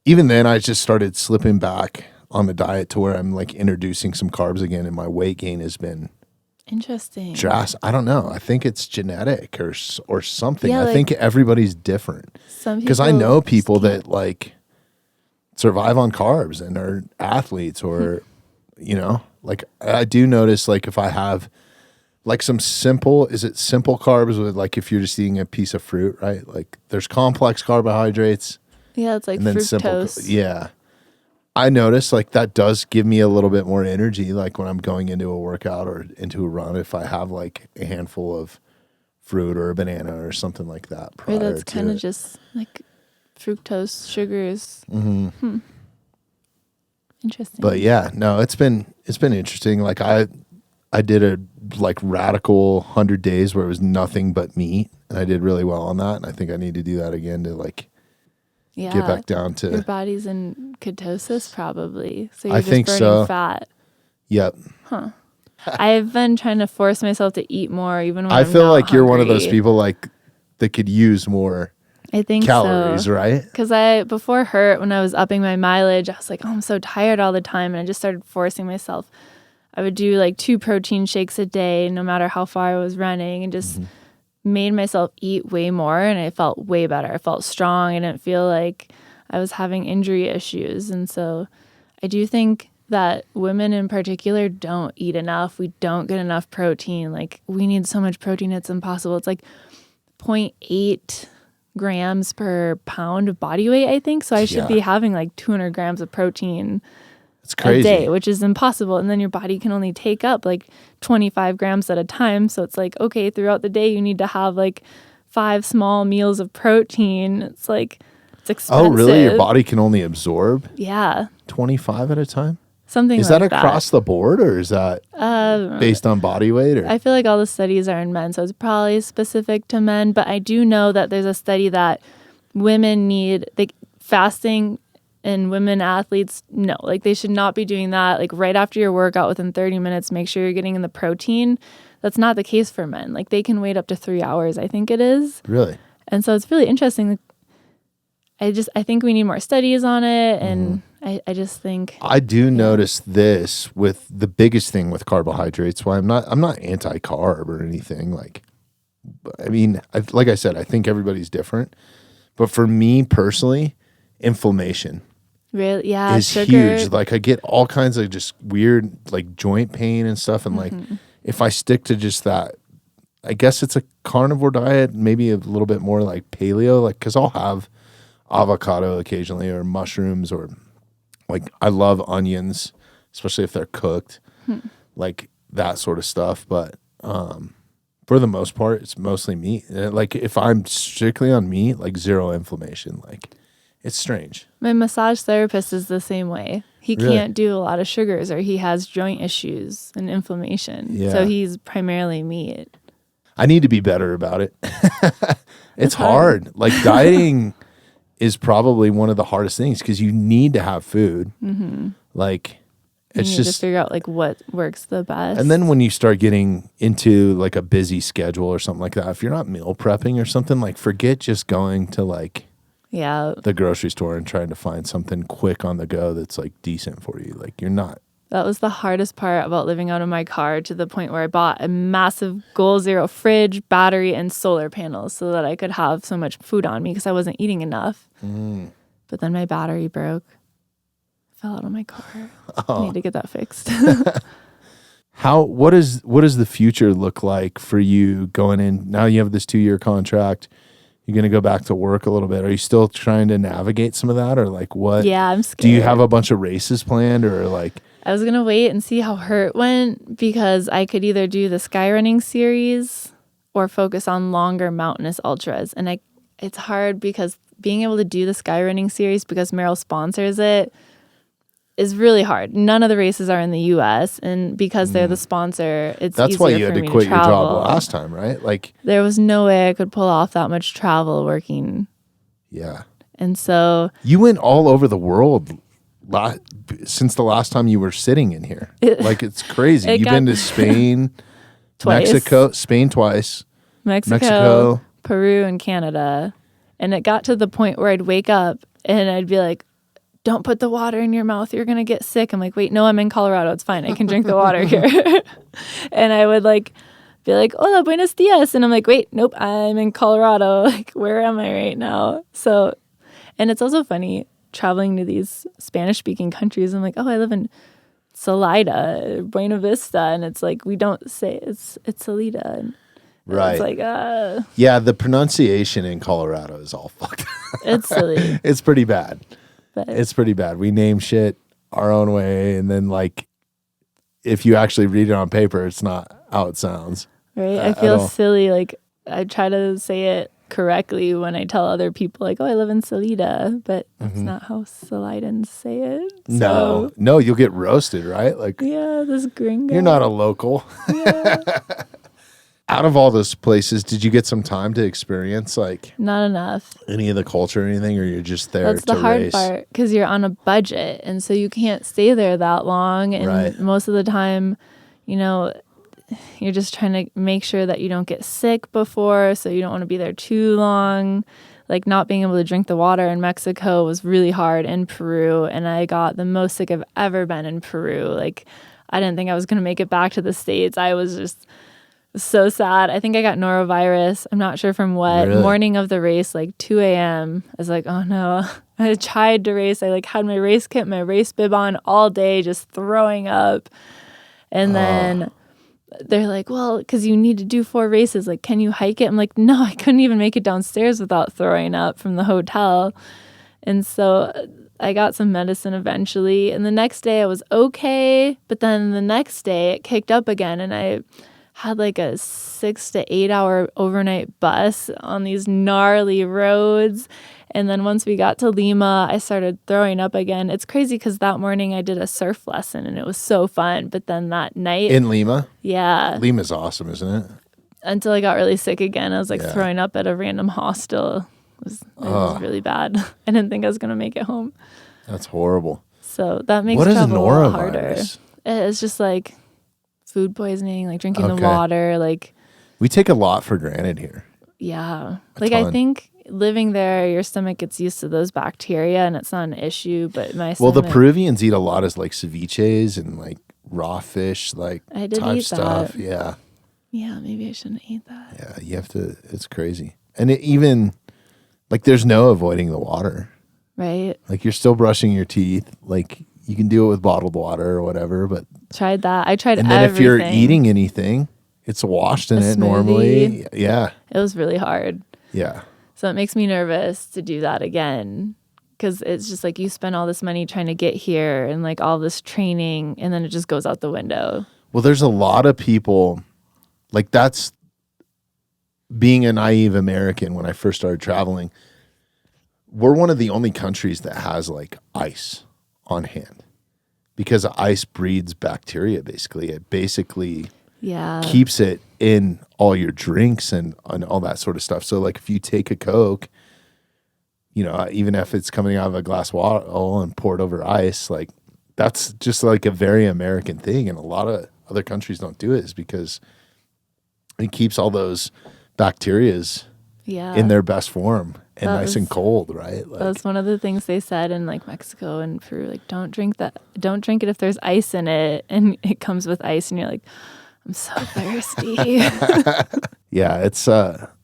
even then I just started slipping back on the diet to where I'm like introducing some carbs again, and my weight gain has been interesting. I don't know. I think it's genetic or something. Yeah, I think everybody's different. Because I know people that like survive on carbs and are athletes, or you know, like I do notice like if I have like some simple carbs with like if you're just eating a piece of fruit, right? Like there's complex carbohydrates. Yeah, it's like and then fructose. Yeah. I notice like that does give me a little bit more energy, like when I'm going into a workout or into a run, if I have like a handful of fruit or a banana or something like that. Or that's kind of just like fructose sugars. Interesting. But yeah, no, it's been interesting. Like I did a like radical 100 days where it was nothing but meat, and I did really well on that. And I think I need to do that again to like get back down to your body's in ketosis probably. So you're I just think burning so. fat. Yep. I've been trying to force myself to eat more even when I I'm feel not like you're one of hungry. those people like that could use more I think calories, so. right? Because before hurt, when I was upping my mileage, I was like, oh, I'm so tired all the time. And I just started forcing myself. I would do like 2 protein shakes a day, no matter how far I was running, and just made myself eat way more. And I felt way better. I felt strong. I didn't feel like I was having injury issues. And so I do think that women in particular don't eat enough. We don't get enough protein. Like we need so much protein, it's impossible. It's like 0.8 grams per pound of body weight, I think. So I should be having like 200 grams of protein It's crazy. a day, which is impossible. And then your body can only take up like 25 grams at a time. So it's like, okay, throughout the day, you need to have like 5 small meals of protein. It's like, it's expensive. Oh, really? Your body can only absorb 25 at a time? Something is like that across the board, or is that based on body weight? Or? I feel like all the studies are in men, so it's probably specific to men. But I do know that there's a study that women need, like fasting and women athletes, no, like they should not be doing that. Like right after your workout, within 30 minutes, make sure you're getting in the protein. That's not the case for men. Like they can wait up to 3 hours, I think it is. Really? And so it's really interesting. I think we need more studies on it, and I just think I do notice this with the biggest thing with carbohydrates. Why I'm not anti-carb or anything. Like, I mean, like I said, I think everybody's different, but for me personally, inflammation really, is sugar. huge. Like I get all kinds of just weird like joint pain and stuff, and like if I stick to just that, I guess it's a carnivore diet, maybe a little bit more like paleo, like because I'll have avocado occasionally or mushrooms, or like I love onions, especially if they're cooked, like that sort of stuff. But for the most part, it's mostly meat. And like if I'm strictly on meat, like zero inflammation. Like it's strange. My massage therapist is the same way. He Really? can't do a lot of sugars, or he has joint issues and inflammation. Yeah. So he's primarily meat. I need to be better about it. It's hard. Like dieting is probably one of the hardest things because you need to have food. Like it's you need just to figure out like what works the best. And then when you start getting into like a busy schedule or something like that, if you're not meal prepping or something, like forget just going to like the grocery store and trying to find something quick on the go that's like decent for you. Like you're not. That was the hardest part about living out of my car, to the point where I bought a massive Goal Zero fridge, battery, and solar panels so that I could have so much food on me because I wasn't eating enough. But then my battery broke. I fell out of my car. I need to get that fixed. What does the future look like for you going in? Now you have this 2-year contract. You're going to go back to work a little bit. Are you still trying to navigate some of that, or like what? Yeah, I'm scared. Do you have a bunch of races planned, or like? I was going to wait and see how hurt went, because I could either do the skyrunning series or focus on longer mountainous ultras. And it's hard because being able to do the skyrunning series because Merrill sponsors it is really hard. None of the races are in the U.S. and because they're the sponsor, it's That's easier why you had for to me quit your travel. job last time, right? Like, there was no way I could pull off that much travel working. yeah. And so You went all over the world since the last time you were sitting in here. Like, it's crazy. You've been to Spain, twice. Spain twice, Mexico, Peru, and Canada. And it got to the point where I'd wake up and I'd be like, don't put the water in your mouth. You're going to get sick. I'm like, wait, no, I'm in Colorado. It's fine. I can drink the water here. And I would like be like, hola, buenos dias. And I'm like, wait, nope, I'm in Colorado. Like, where am I right now? So, and it's also funny traveling to these Spanish speaking countries. I'm like, oh, I live in Salida, Buena Vista. And it's like, we don't say it's Salida. And right. It's like, yeah, the pronunciation in Colorado is all fucked. It's silly. It's pretty bad. But It's pretty bad. We name shit our own way, and then like, if you actually read it on paper, it's not how it sounds. right? I feel silly. Like I try to say it correctly when I tell other people, like, "Oh, I live in Salida," but that's not how Salidans say it. So, No, you'll get roasted, right? Like, yeah, this gringo. you're not a local. Yeah. Out of all those places, did you get some time to experience like Not enough. any of the culture or anything, or you're just there That's to the hard race? part because you're on a budget, and so you can't stay there that long. And Right. most of the time, you know, you're just trying to make sure that you don't get sick before, so you don't want to be there too long. Like not being able to drink the water in Mexico was really hard, in Peru, and I got the most sick I've ever been in Peru. Like I didn't think I was going to make it back to the States. I was just so sad. I think I got norovirus. I'm not sure from what. Really? Morning of the race, like 2 a.m. I was like, oh no. I tried to race. I like had my race kit, my race bib on all day, just throwing up. And then they're like, well, because you need to do 4 races. Like, can you hike it? I'm like, no, I couldn't even make it downstairs without throwing up from the hotel. And so I got some medicine eventually. And the next day I was okay. But then the next day it kicked up again. And I had like a 6 to 8 hour overnight bus on these gnarly roads. And then once we got to Lima, I started throwing up again. It's crazy because that morning I did a surf lesson and it was so fun. But then that night, In Lima? yeah, Lima's awesome, isn't it? until I got really sick again, I was like Yeah. throwing up at a random hostel. It was really bad. I didn't think I was going to make it home. That's horrible. So that makes What is travel a lot harder. norovirus? It's just like food poisoning, like drinking the Okay. water, like, We take a lot for granted here. yeah. A Like I ton. think living there, your stomach gets used to those bacteria and it's not an issue, but my Well, stomach, the Peruvians eat a lot of like ceviches and like raw fish, like I did type eat stuff. that. Yeah. Yeah, maybe I shouldn't eat that. Yeah. You have to, it's crazy. And it even, like, there's no avoiding the water. Right? Like, you're still brushing your teeth. Like, you can do it with bottled water or whatever, but, Tried that. I tried and then everything. if you're eating anything, it's washed in A it normally. Yeah. It was really hard. Yeah. So it makes me nervous to do that again because it's just like you spend all this money trying to get here and like all this training and then it just goes out the window. Well, there's a lot of people, like, that's being a naive American when I first started traveling. We're one of the only countries that has like ice on hand because ice breeds bacteria, basically. It basically Yeah. keeps it in all your drinks and all that sort of stuff. So, like, if you take a Coke, you know, even if it's coming out of a glass bottle and poured over ice, like, that's just like a very American thing. And a lot of other countries don't do it is because it keeps all those bacterias Yeah. in their best form and That nice and was- cold, right? Like, That's one of the things they said in like Mexico and Peru. Like, don't drink that. Don't drink it if there's ice in it. And it comes with ice and you're like, I'm so thirsty. yeah, it's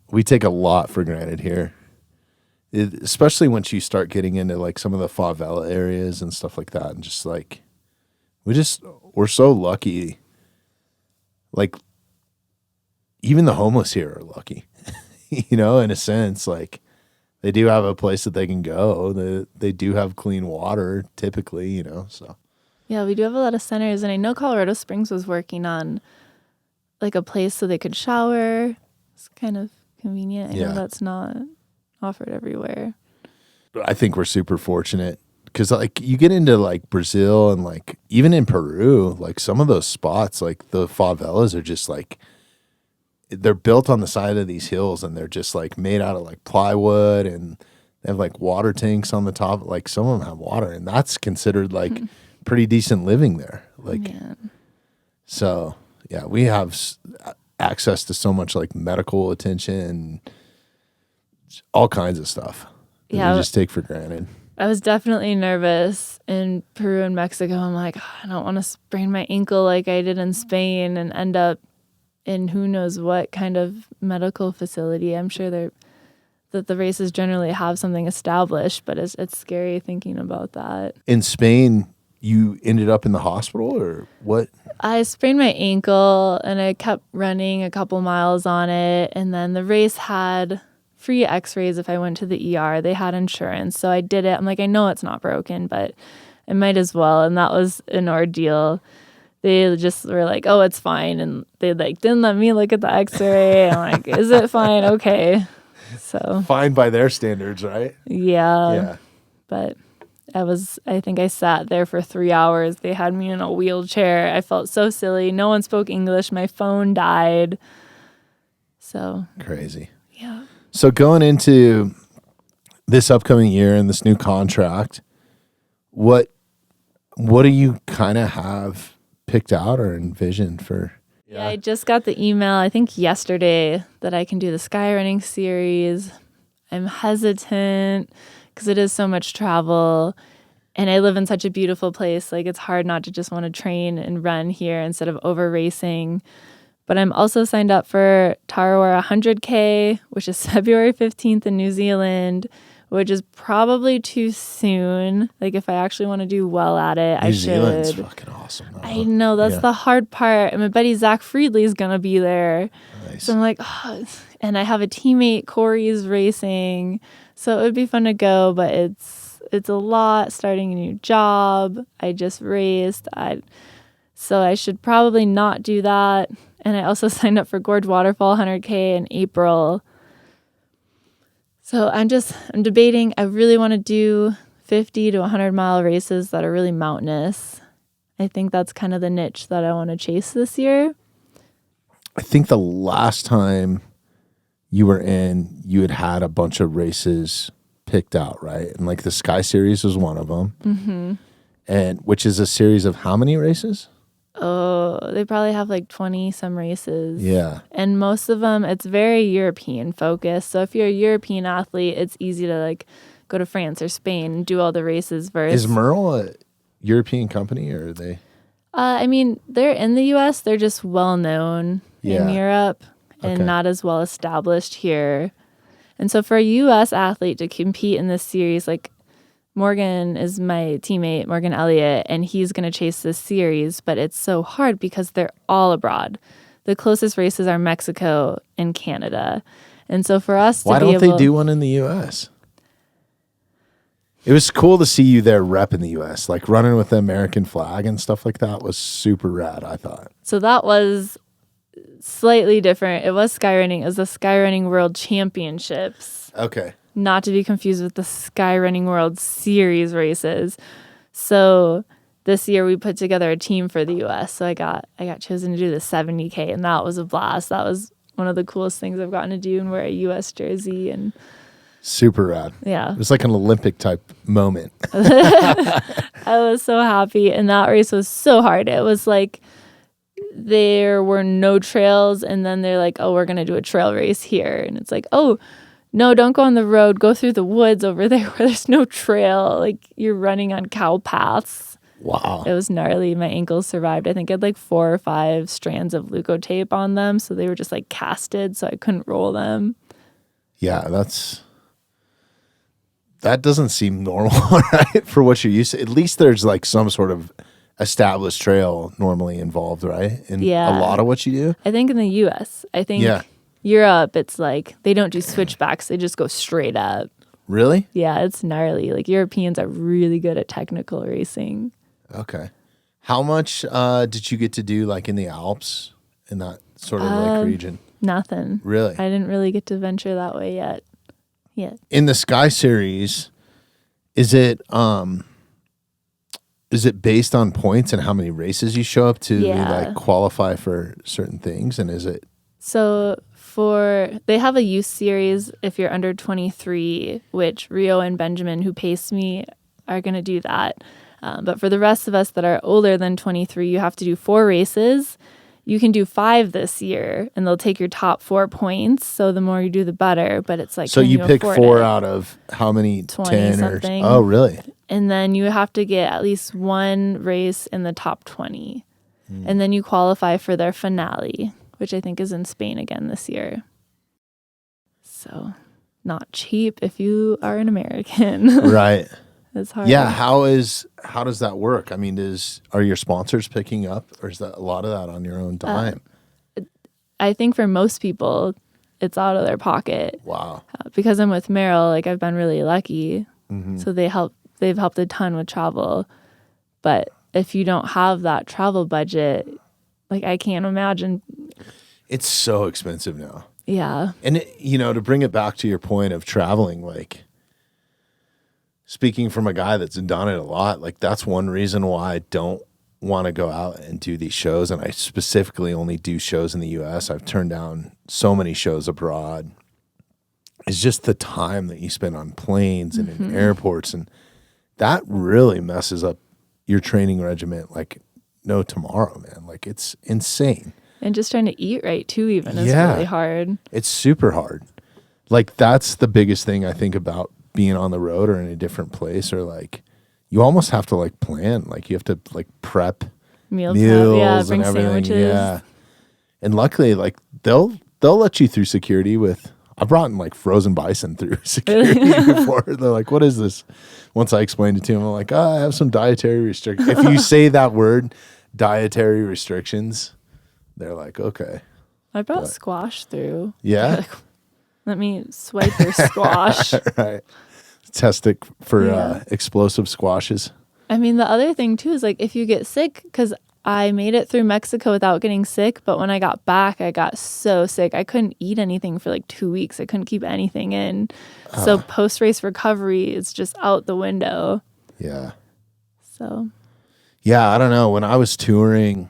we take a lot for granted here. Especially once you start getting into like some of the favela areas and stuff like that, and just like we're so lucky. Like, even the homeless here are lucky, you know, in a sense. Like, they do have a place that they can go. They do have clean water typically, you know. So Yeah, we do have a lot of centers. And I know Colorado Springs was working on like a place so they could shower. It's kind of convenient. I Yeah. know that's not offered everywhere. I think we're super fortunate because like you get into like Brazil and like even in Peru, like some of those spots, like the favelas are just like they're built on the side of these hills and they're just like made out of like plywood and they have like water tanks on the top. Like some of them have water and that's considered like pretty decent living there. Like, so yeah, we have access to so much like medical attention, all kinds of stuff that we just take for granted. I was definitely nervous in Peru and Mexico. I'm like, I don't want to sprain my ankle like I did in Spain and end up in who knows what kind of medical facility. I'm sure that the races generally have something established, but it's scary thinking about that. In Spain, you ended up in the hospital or what? I sprained my ankle and I kept running a couple miles on it. And then the race had free x-rays if I went to the ER. They had insurance. So I did it. I'm like, I know it's not broken, but I might as well. And that was an ordeal. They just were like, oh, it's fine. And they like didn't let me look at the x-ray. I'm like, is it fine? Okay. So fine by their standards, right? Yeah. But I think I sat there for 3 hours. They had me in a wheelchair. I felt so silly. No one spoke English. My phone died. So crazy. Yeah. So going into this upcoming year and this new contract, what do you kind of have picked out or envisioned for? Yeah, I just got the email, I think yesterday, that I can do the sky running series. I'm hesitant because it is so much travel and I live in such a beautiful place. Like it's hard not to just want to train and run here instead of over racing. But I'm also signed up for Tarawera 100K, which is February 15th in New Zealand, which is probably too soon. Like if I actually want to do well at it, I should. New Zealand's fucking awesome. I know, that's the hard part. And my buddy Zach Friedley's going to be there. Nice. So I'm like, oh. And I have a teammate, Corey's racing. So it would be fun to go, but it's a lot starting a new job. I just raced. So I should probably not do that. And I also signed up for Gorge Waterfall 100K in April. So I'm debating. I really want to do 50 to 100 mile races that are really mountainous. I think that's kind of the niche that I want to chase this year. I think the last time you were in, you had a bunch of races picked out, right? And like the Sky Series was one of them. Mm-hmm. And which is a series of how many races? Oh, they probably have like 20 some races. Yeah. And most of them, it's very European focused. So if you're a European athlete, it's easy to like go to France or Spain and do all the races versus. Is Merle a European company or are they? I mean, they're in the US. They're just well known in Europe and not as well established here. And so for a US athlete to compete in this series, like Morgan is my teammate, Morgan Elliott, and he's going to chase this series, but it's so hard because they're all abroad. The closest races are Mexico and Canada. And so for us to Why don't they do one in the U.S.? It was cool to see you there repping the U.S., like running with the American flag and stuff like that was super rad, I thought. So that was slightly different. It was skyrunning. It was the Skyrunning World Championships. Okay. Not to be confused with the Skyrunning World Series races. So this year we put together a team for the U.S. So I got chosen to do the 70K, and that was a blast. That was one of the coolest things I've gotten to do and wear a U.S. jersey. And super rad. Yeah. It was like an Olympic type moment. I was so happy. And that race was so hard. It was like there were no trails, and then they're like, oh, we're going to do a trail race here. And it's like, oh, no, don't go on the road. Go through the woods over there where there's no trail. Like you're running on cow paths. Wow. It was gnarly. My ankles survived. I think I had like 4 or 5 strands of leukotape on them. So they were just like casted, so I couldn't roll them. Yeah, that doesn't seem normal, right? For what you're used to. At least there's like some sort of established trail normally involved, right? In a lot of what you do? I think in the U.S. I think Europe, it's like they don't do switchbacks. They just go straight up. Really? Yeah, it's gnarly. Like Europeans are really good at technical racing. Okay. How much did you get to do like in the Alps in that sort of like region? Nothing. Really? I didn't really get to venture that way yet. In the Sky Series, Is it based on points and how many races you show up to like qualify for certain things? And is it? So they have a youth series if you're under 23, which Rio and Benjamin, who paced me, are going to do that. But for the rest of us that are older than 23, you have to do 4 races. You can do 5 this year, and they'll take your top 4 points. So the more you do, the better. But it's like, so you pick 4 out of how many? 20 10 something. Oh, really? And then you have to get at least 1 race in the top 20. And then you qualify for their finale, which I think is in Spain again this year. So not cheap if you are an American. Right. It's hard. Yeah. How does that work? I mean, are your sponsors picking up, or is that a lot of that on your own dime? I think for most people, it's out of their pocket. Wow. Because I'm with Meryl, like I've been really lucky. So they've helped a ton with travel. But if you don't have that travel budget, like I can't imagine. It's so expensive now. Yeah. And to bring it back to your point of traveling, like speaking from a guy that's done it a lot, like that's one reason why I don't want to go out and do these shows. And I specifically only do shows in the US. I've turned down so many shows abroad. It's just the time that you spend on planes and in airports. And that really messes up your training regimen like no tomorrow, man. Like it's insane. And just trying to eat right too even is really hard. It's super hard. Like that's the biggest thing I think about being on the road or in a different place, or like you almost have to like plan. Like you have to like prep meals and bring everything. sandwiches. Yeah. And luckily like they'll let you through security with, I brought in like frozen bison through security before. They're like, what is this? Once I explained it to them, I'm like, I have some dietary restrictions. If you say that word, dietary restrictions, they're like, okay. I brought squash through. Yeah. Like, let me swipe your squash. Right. Test it for explosive squashes. I mean, the other thing too is like if you get sick, because I made it through Mexico without getting sick, but when I got back, I got so sick. I couldn't eat anything for like 2 weeks. I couldn't keep anything in. So post-race recovery is just out the window. Yeah. So. Yeah, I don't know. When I was touring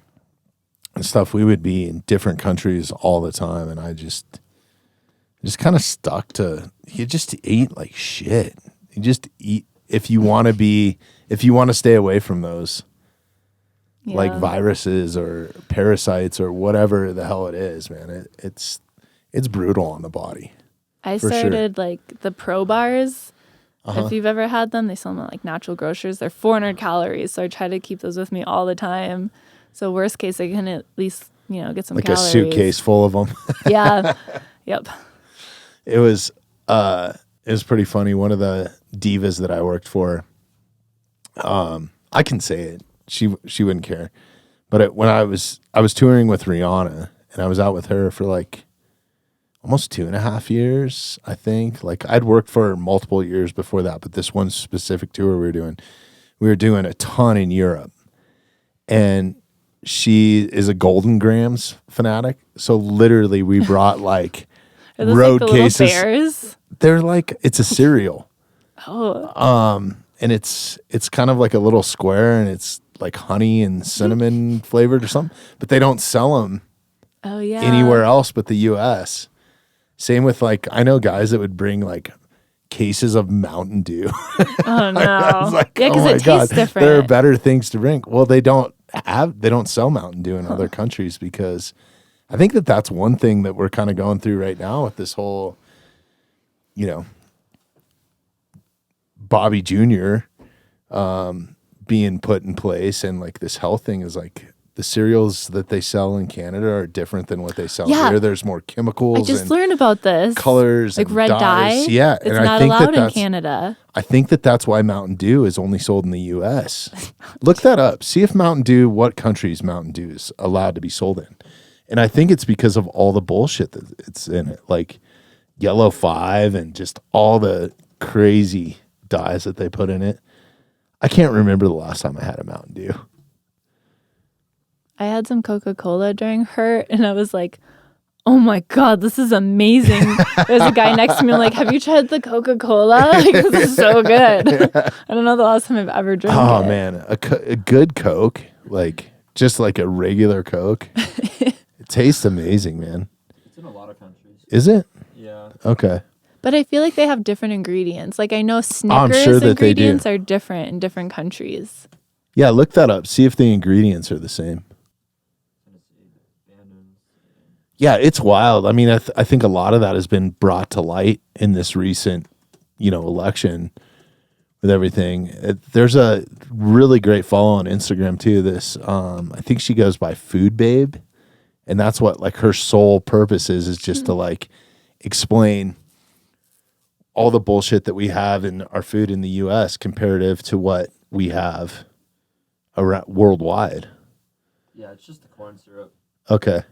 and stuff, we would be in different countries all the time, and I just kind of stuck to, you just eat like shit. You just eat if you want to stay away from those like viruses or parasites or whatever the hell it is, man. It's brutal on the body. I started like the Pro Bars. If you've ever had them, they sell them at like Natural Grocers. They're 400 calories, so I try to keep those with me all the time. So worst case, I can at least get some like calories. A suitcase full of them. Yeah. Yep. It was pretty funny. One of the divas that I worked for, I can say it. She wouldn't care. But when I was touring with Rihanna, and I was out with her for like almost 2.5 years, I think. Like I'd worked for her multiple years before that, but this one specific tour we were doing a ton in Europe. And she is a Golden Grams fanatic. So literally we brought like Are those road like the cases. Little bears? They're like, it's a cereal. And it's kind of like a little square, and it's like honey and cinnamon flavored or something, but they don't sell them anywhere else but the US. Same with like, I know guys that would bring like cases of Mountain Dew. Oh no. I was like, yeah, because it tastes different. There are better things to drink. Well, they don't sell Mountain Dew in other countries, because I think that's one thing that we're kind of going through right now with this whole, Bobby Jr. Being put in place, and like this health thing is like the cereals that they sell in Canada are different than what they sell here. There's more chemicals. I just learned about this. Colors, like and red dyes. dye. Yeah, it's and not I think allowed in Canada. I think that's why Mountain Dew is only sold in the U.S. Look that up. See if what countries Mountain Dew is allowed to be sold in. And I think it's because of all the bullshit that it's in it, like Yellow 5 and just all the crazy dyes that they put in it. I can't remember the last time I had a Mountain Dew. I had some Coca-Cola during HURT, and I was like, oh my God, this is amazing. There's a guy next to me, I'm like, have you tried the Coca-Cola? Like, this is so good. I don't know the last time I've ever drank it. Man, a good Coke, like just like a regular Coke, it tastes amazing, man. It's in a lot of countries. Is it? Yeah. Okay. But I feel like they have different ingredients. Like I know Snickers sure that they do. ingredients are different in different countries. Yeah, look that up. See if the ingredients are the same. Yeah, it's wild. I mean, I think a lot of that has been brought to light in this recent, election with everything. There's a really great follow on Instagram too. This, I think she goes by Food Babe, and that's what like her sole purpose is just to like explain all the bullshit that we have in our food in the U.S. comparative to what we have around worldwide. Yeah, it's just the corn syrup. Okay.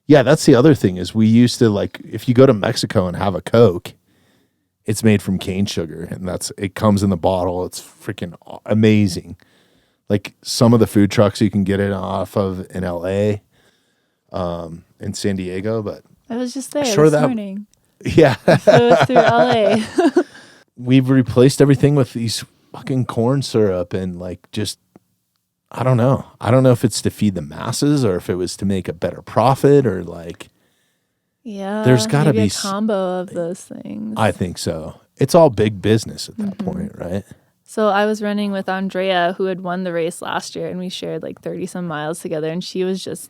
Yeah, that's the other thing is we used to like if you go to Mexico and have a Coke, it's made from cane sugar and it comes in the bottle. It's freaking amazing. Like some of the food trucks you can get it off of in LA, in San Diego, but I was just there Sure this that- morning. yeah. So it's through LA. We've replaced everything with these fucking corn syrup and like just I don't know. I don't know if it's to feed the masses or if it was to make a better profit or like Yeah. There's gotta maybe be a combo of those things. I think so. It's all big business at that point, right? So I was running with Andrea, who had won the race last year, and we shared like 30 some miles together. And she was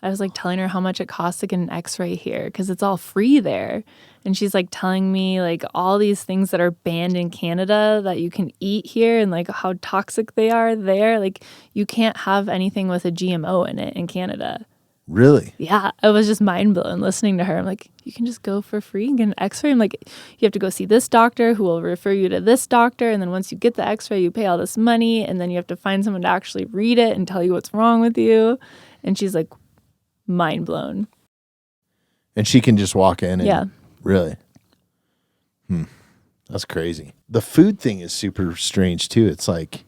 I was like telling her how much it costs to get an x-ray here because it's all free there. And she's like telling me like all these things that are banned in Canada that you can eat here and like how toxic they are there. Like you can't have anything with a GMO in it in Canada. Really? Yeah, I was just mind blown listening to her. I'm like, you can just go for free and get an x-ray. I'm like, you have to go see this doctor who will refer you to this doctor. And then once you get the x-ray, you pay all this money. And then you have to find someone to actually read it and tell you what's wrong with you. And she's like, mind blown. And she can just walk in and Yeah. Really? That's crazy. The food thing is super strange too. It's like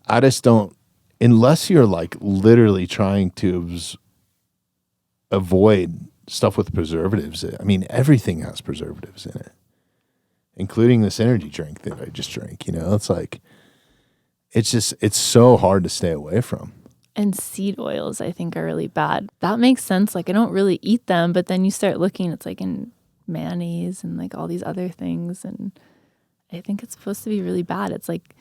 I just don't unless you're like literally trying to avoid stuff with preservatives. I mean, everything has preservatives in it, including this energy drink that I just drank. It's like it's so hard to stay away from. And seed oils, I think, are really bad. That makes sense. Like, I don't really eat them, but then you start looking, it's like in mayonnaise and like all these other things. And I think it's supposed to be really bad. It's like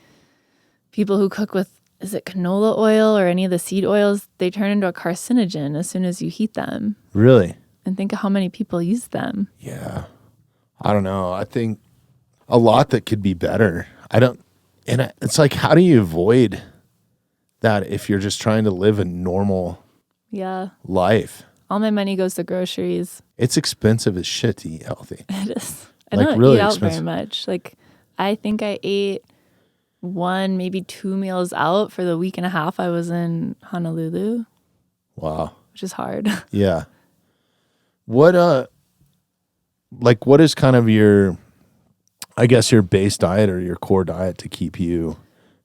people who cook with, is it canola oil or any of the seed oils? They turn into a carcinogen as soon as you heat them. Really? And think of how many people use them. Yeah. I don't know. I think a lot that could be better. It's like, how do you avoid that if you're just trying to live a normal Yeah. life? All my money goes to groceries. It's expensive as shit to eat healthy. It is. I Like, don't really eat out expensive. very much. Like, I think I ate 1, maybe 2 meals out for the week and a half I was in Honolulu, Wow. which is hard. Yeah. What is kind of your base diet or your core diet to keep you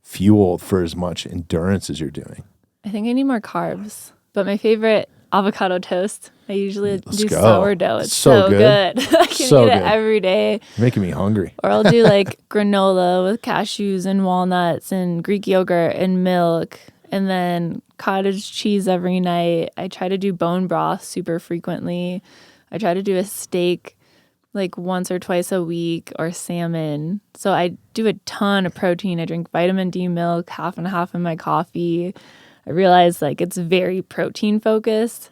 fueled for as much endurance as you're doing? I think I need more carbs, but my favorite avocado toast. I usually do go. sourdough. It's So so good. good. I can So eat it good. every day. You're making me hungry. Or I'll do like granola with cashews and walnuts and Greek yogurt and milk, and then cottage cheese every night. I try to do bone broth super frequently. I try to do a steak like once or twice a week, or salmon. So I do a ton of protein. I drink vitamin D milk, half and half in my coffee. I realize like it's very protein focused.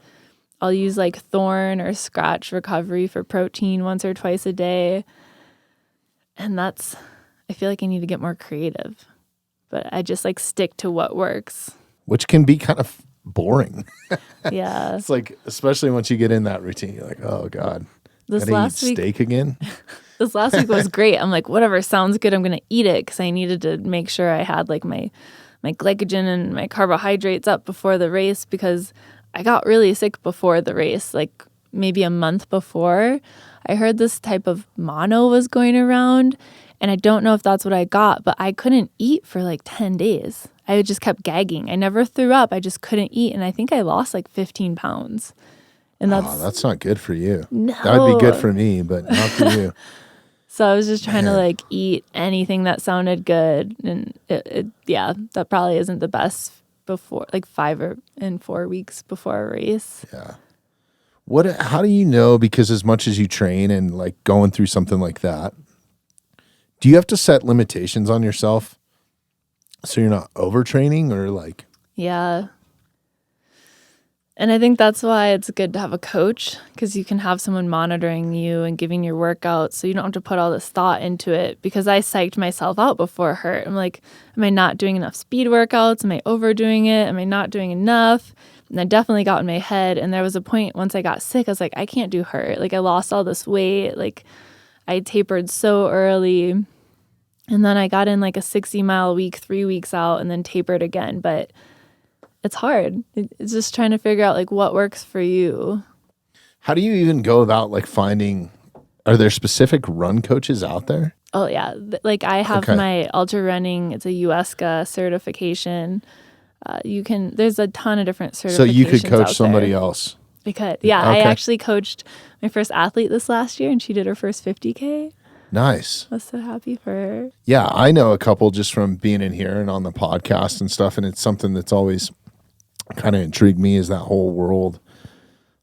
I'll use like Thorn or Scratch Recovery for protein once or twice a day. And I feel like I need to get more creative, but I just like stick to what works. Which can be kind of boring. Yeah. It's like, especially once you get in that routine, you're like, oh God, This gotta eat last week steak again? This last week was great. I'm like, whatever sounds good, I'm going to eat it because I needed to make sure I had like my glycogen and my carbohydrates up before the race because I got really sick before the race, like maybe a month before. I heard this type of mono was going around, and I don't know if that's what I got, but I couldn't eat for like 10 days. I just kept gagging. I never threw up. I just couldn't eat, and I think I lost like 15 pounds. And that's not good for you. no. That would be good for me, but not for you. So I was just trying to Man. like eat anything that sounded good, and that probably isn't the best before like 4 weeks before a race. Yeah. How do you know? Because as much as you train and like going through something like that, do you have to set limitations on yourself so you're not overtraining or like? Yeah. And I think that's why it's good to have a coach, because you can have someone monitoring you and giving your workouts, so you don't have to put all this thought into it. Because I psyched myself out before it hurt. I'm like, am I not doing enough speed workouts? Am I overdoing it? Am I not doing enough? And I definitely got in my head. And there was a point once I got sick, I was like, I can't do hurt. Like I lost all this weight. Like I tapered so early. And then I got in like a 60-mile week, 3 weeks out, and then tapered again. But it's hard. It's just trying to figure out like what works for you. How do you even go about like finding, are there specific run coaches out there? Oh yeah. Like I have my ultra running, it's a USCA certification. There's a ton of different certifications. So you could coach out somebody there. else. I could. Yeah. I actually coached my first athlete this last year, and she did her first 50K. Nice. I was so happy for her. Yeah. I know a couple just from being in here and on the podcast and stuff. And it's something that's always kind of intrigued me, is that whole world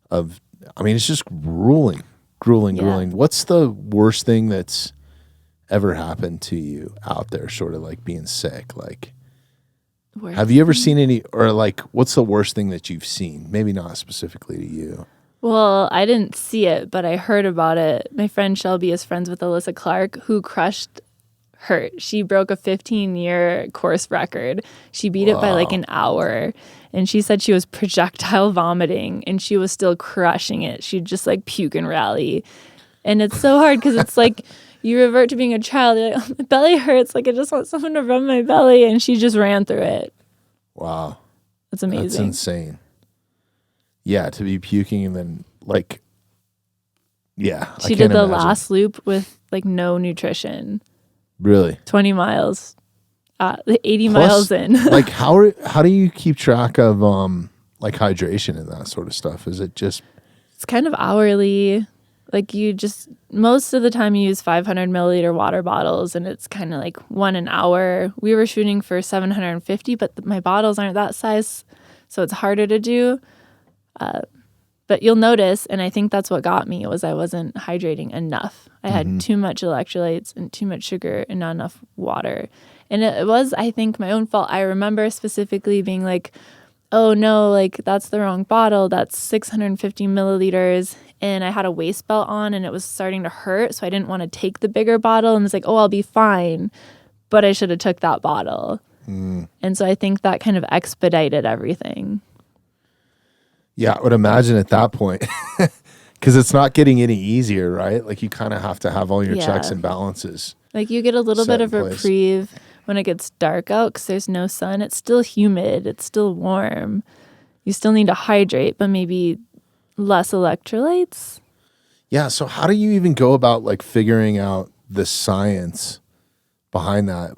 of, I mean, it's just grueling. What's the worst thing that's ever happened to you out there, sort of like being sick? Like, have you ever seen any, or like, what's the worst thing that you've seen? Maybe not specifically to you. Well, I didn't see it, but I heard about it. My friend Shelby is friends with Alyssa Clark, who crushed hurt. She broke a 15-year course record. She beat it by like an hour. And she said she was projectile vomiting, and she was still crushing it. She'd just like puke and rally. And it's so hard because it's like you revert to being a child. You're like, oh, my belly hurts. Like I just want someone to rub my belly. And she just ran through it. Wow. That's amazing. That's insane. Yeah, to be puking and then like, yeah. She did the last loop with like no nutrition. Really? 20 miles. 80 miles in. Like how do you keep track of like hydration and that sort of stuff? Is it just, it's kind of hourly. Like you just, most of the time you use 500 milliliter water bottles, and it's kind of like one an hour. We were shooting for 750, but my bottles aren't that size, so it's harder to do. But you'll notice, and I think that's what got me, was I wasn't hydrating enough. I had too much electrolytes and too much sugar and not enough water. And it was, I think, my own fault. I remember specifically being like, oh no, like that's the wrong bottle. That's 650 milliliters. And I had a waist belt on and it was starting to hurt. So I didn't want to take the bigger bottle, and it's like, oh, I'll be fine. But I should have took that bottle. And so I think that kind of expedited everything. Yeah, I would imagine at that point, because it's not getting any easier, right? Like you kind of have to have all your checks and balances. Like you get a little bit of reprieve when it gets dark out because there's no sun. It's still humid. It's still warm. You still need to hydrate, but maybe less electrolytes. Yeah. So how do you even go about like figuring out the science behind that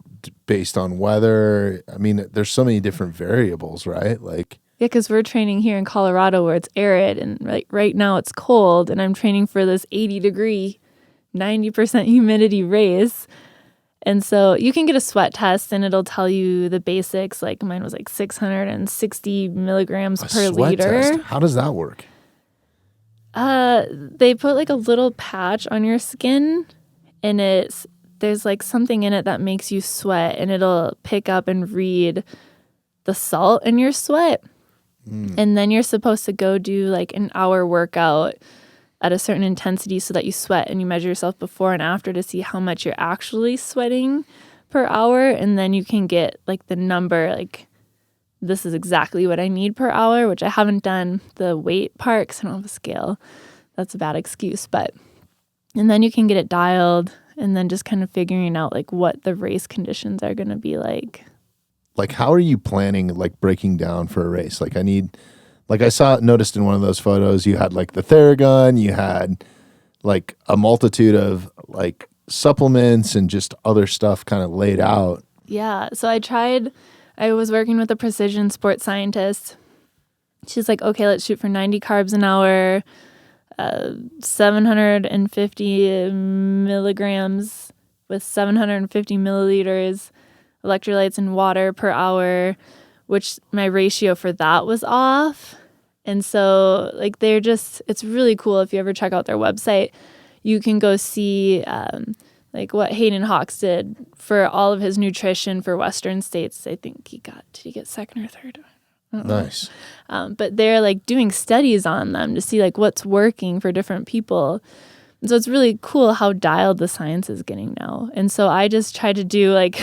based on weather? I mean, there's so many different variables, right? Like, yeah, because we're training here in Colorado where it's arid, and right now it's cold, and I'm training for this 80-degree, 90% humidity race. And so you can get a sweat test, and it'll tell you the basics. Like mine was like 660 milligrams per liter. Test. How does that work? They put like a little patch on your skin, and there's like something in it that makes you sweat, and it'll pick up and read the salt in your sweat. And then you're supposed to go do like an hour workout at a certain intensity so that you sweat, and you measure yourself before and after to see how much you're actually sweating per hour. And then you can get like the number, like this is exactly what I need per hour, which I haven't done the weight part because I don't have a scale. That's a bad excuse. And then you can get it dialed, and then just kind of figuring out like what the race conditions are going to be like. Like, how are you planning, like, breaking down for a race? Like, noticed in one of those photos, you had, like, the Theragun, you had, like, a multitude of, like, supplements and just other stuff kind of laid out. Yeah. So I was working with a precision sports scientist, she's like, okay, let's shoot for 90 carbs an hour, 750 milligrams with 750 milliliters electrolytes and water per hour, which my ratio for that was off. And so like it's really cool. If you ever check out their website, you can go see like what Hayden Hawks did for all of his nutrition for Western states. I think did he get second or third? Nice. But they're like doing studies on them to see like what's working for different people. And so it's really cool how dialed the science is getting now. And so I just tried to do like,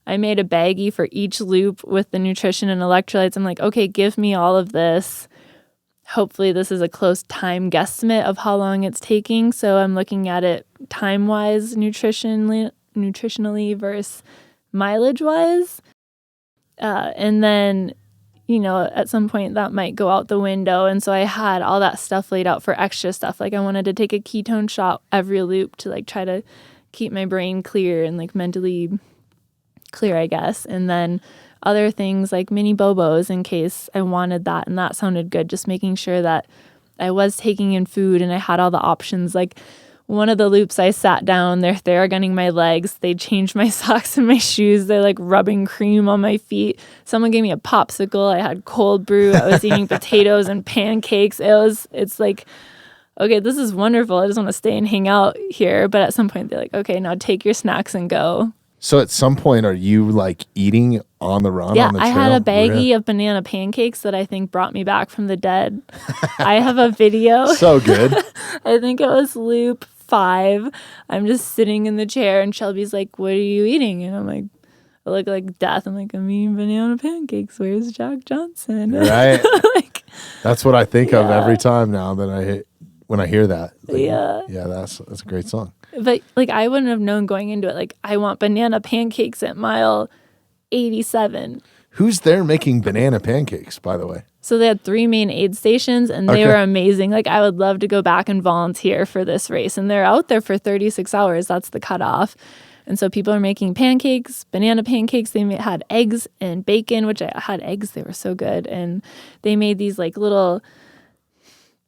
I made a baggie for each loop with the nutrition and electrolytes. I'm like, okay, give me all of this. Hopefully this is a close time guesstimate of how long it's taking. So I'm looking at it time-wise, nutritionally versus mileage-wise. And then, at some point that might go out the window. And so I had all that stuff laid out for extra stuff. Like I wanted to take a ketone shot every loop to like try to keep my brain clear and like mentally clear, I guess. And then other things like mini bobos in case I wanted that. And that sounded good. Just making sure that I was taking in food and I had all the options. Like one of the loops I sat down, they're theragunning my legs. They changed my socks and my shoes. They're like rubbing cream on my feet. Someone gave me a popsicle. I had cold brew. I was eating potatoes and pancakes. It's like, okay, this is wonderful. I just want to stay and hang out here. But at some point they're like, okay, now take your snacks and go. So at some point, are you like eating on the run? Yeah, on the I trail? had a baggie of banana pancakes that I think brought me back from the dead. I have a video. So good. I think it was loop 5. I'm just sitting in the chair and Shelby's like, what are you eating? And I'm like, I look like death. I'm like, I'm eating banana pancakes. Where's Jack Johnson? Right. Like, that's what I think of every time now that when I hear that. Like, yeah. Yeah, that's a great song. But like I wouldn't have known going into it. Like I want banana pancakes at mile 87. Who's there making banana pancakes, by the way? So they had 3 main aid stations and they were amazing. Like I would love to go back and volunteer for this race. And they're out there for 36 hours. That's the cutoff. And so people are making pancakes, banana pancakes. They had eggs and bacon, which I had eggs. They were so good. And they made these like little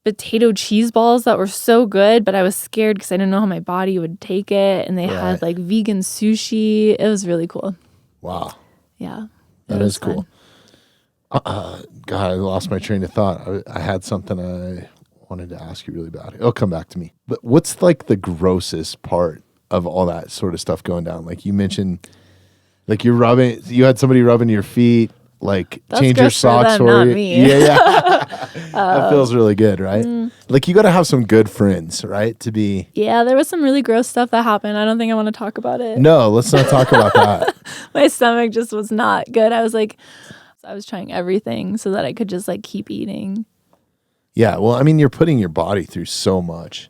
potato cheese balls that were so good, but I was scared because I didn't know how my body would take it. And they had like vegan sushi. It was really cool. Wow. Yeah. That is cool. God, I lost my train of thought. I had something I wanted to ask you really bad. It'll come back to me. But what's like the grossest part of all that sort of stuff going down? Like you mentioned, like you had somebody rubbing your feet, like That's change your gross for socks them, for not you. me. Yeah. That feels really good, right? Like you got to have some good friends, right? To be. Yeah, there was some really gross stuff that happened. I don't think I want to talk about it. No, let's not talk about that. My stomach just was not good. I was trying everything so that I could just like keep eating. Yeah, well, I mean, you're putting your body through so much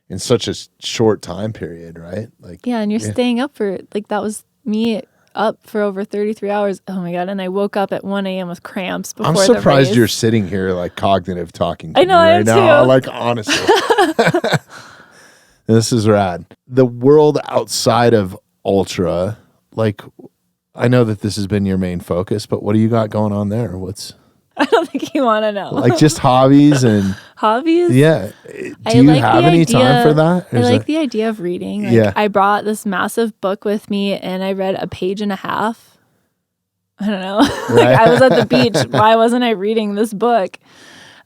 in such a short time period, right? Like, yeah, and you're staying up for like that was me up for over 33 hours. Oh my God. And I woke up at 1 a.m. with cramps before I'm the surprised race. you're sitting here like cognitive talking to I know, me I right am now. too. Like, honestly. This is rad. The world outside of ultra, like, I know that this has been your main focus, but what do you got going on there? I don't think you want to know. Like just hobbies and hobbies? yeah. Do you have any time for that? Or I is like it- the idea of reading. Like, Yeah. I brought this massive book with me and I read a page and a half. I don't know. Like I was at the beach. Why wasn't I reading this book?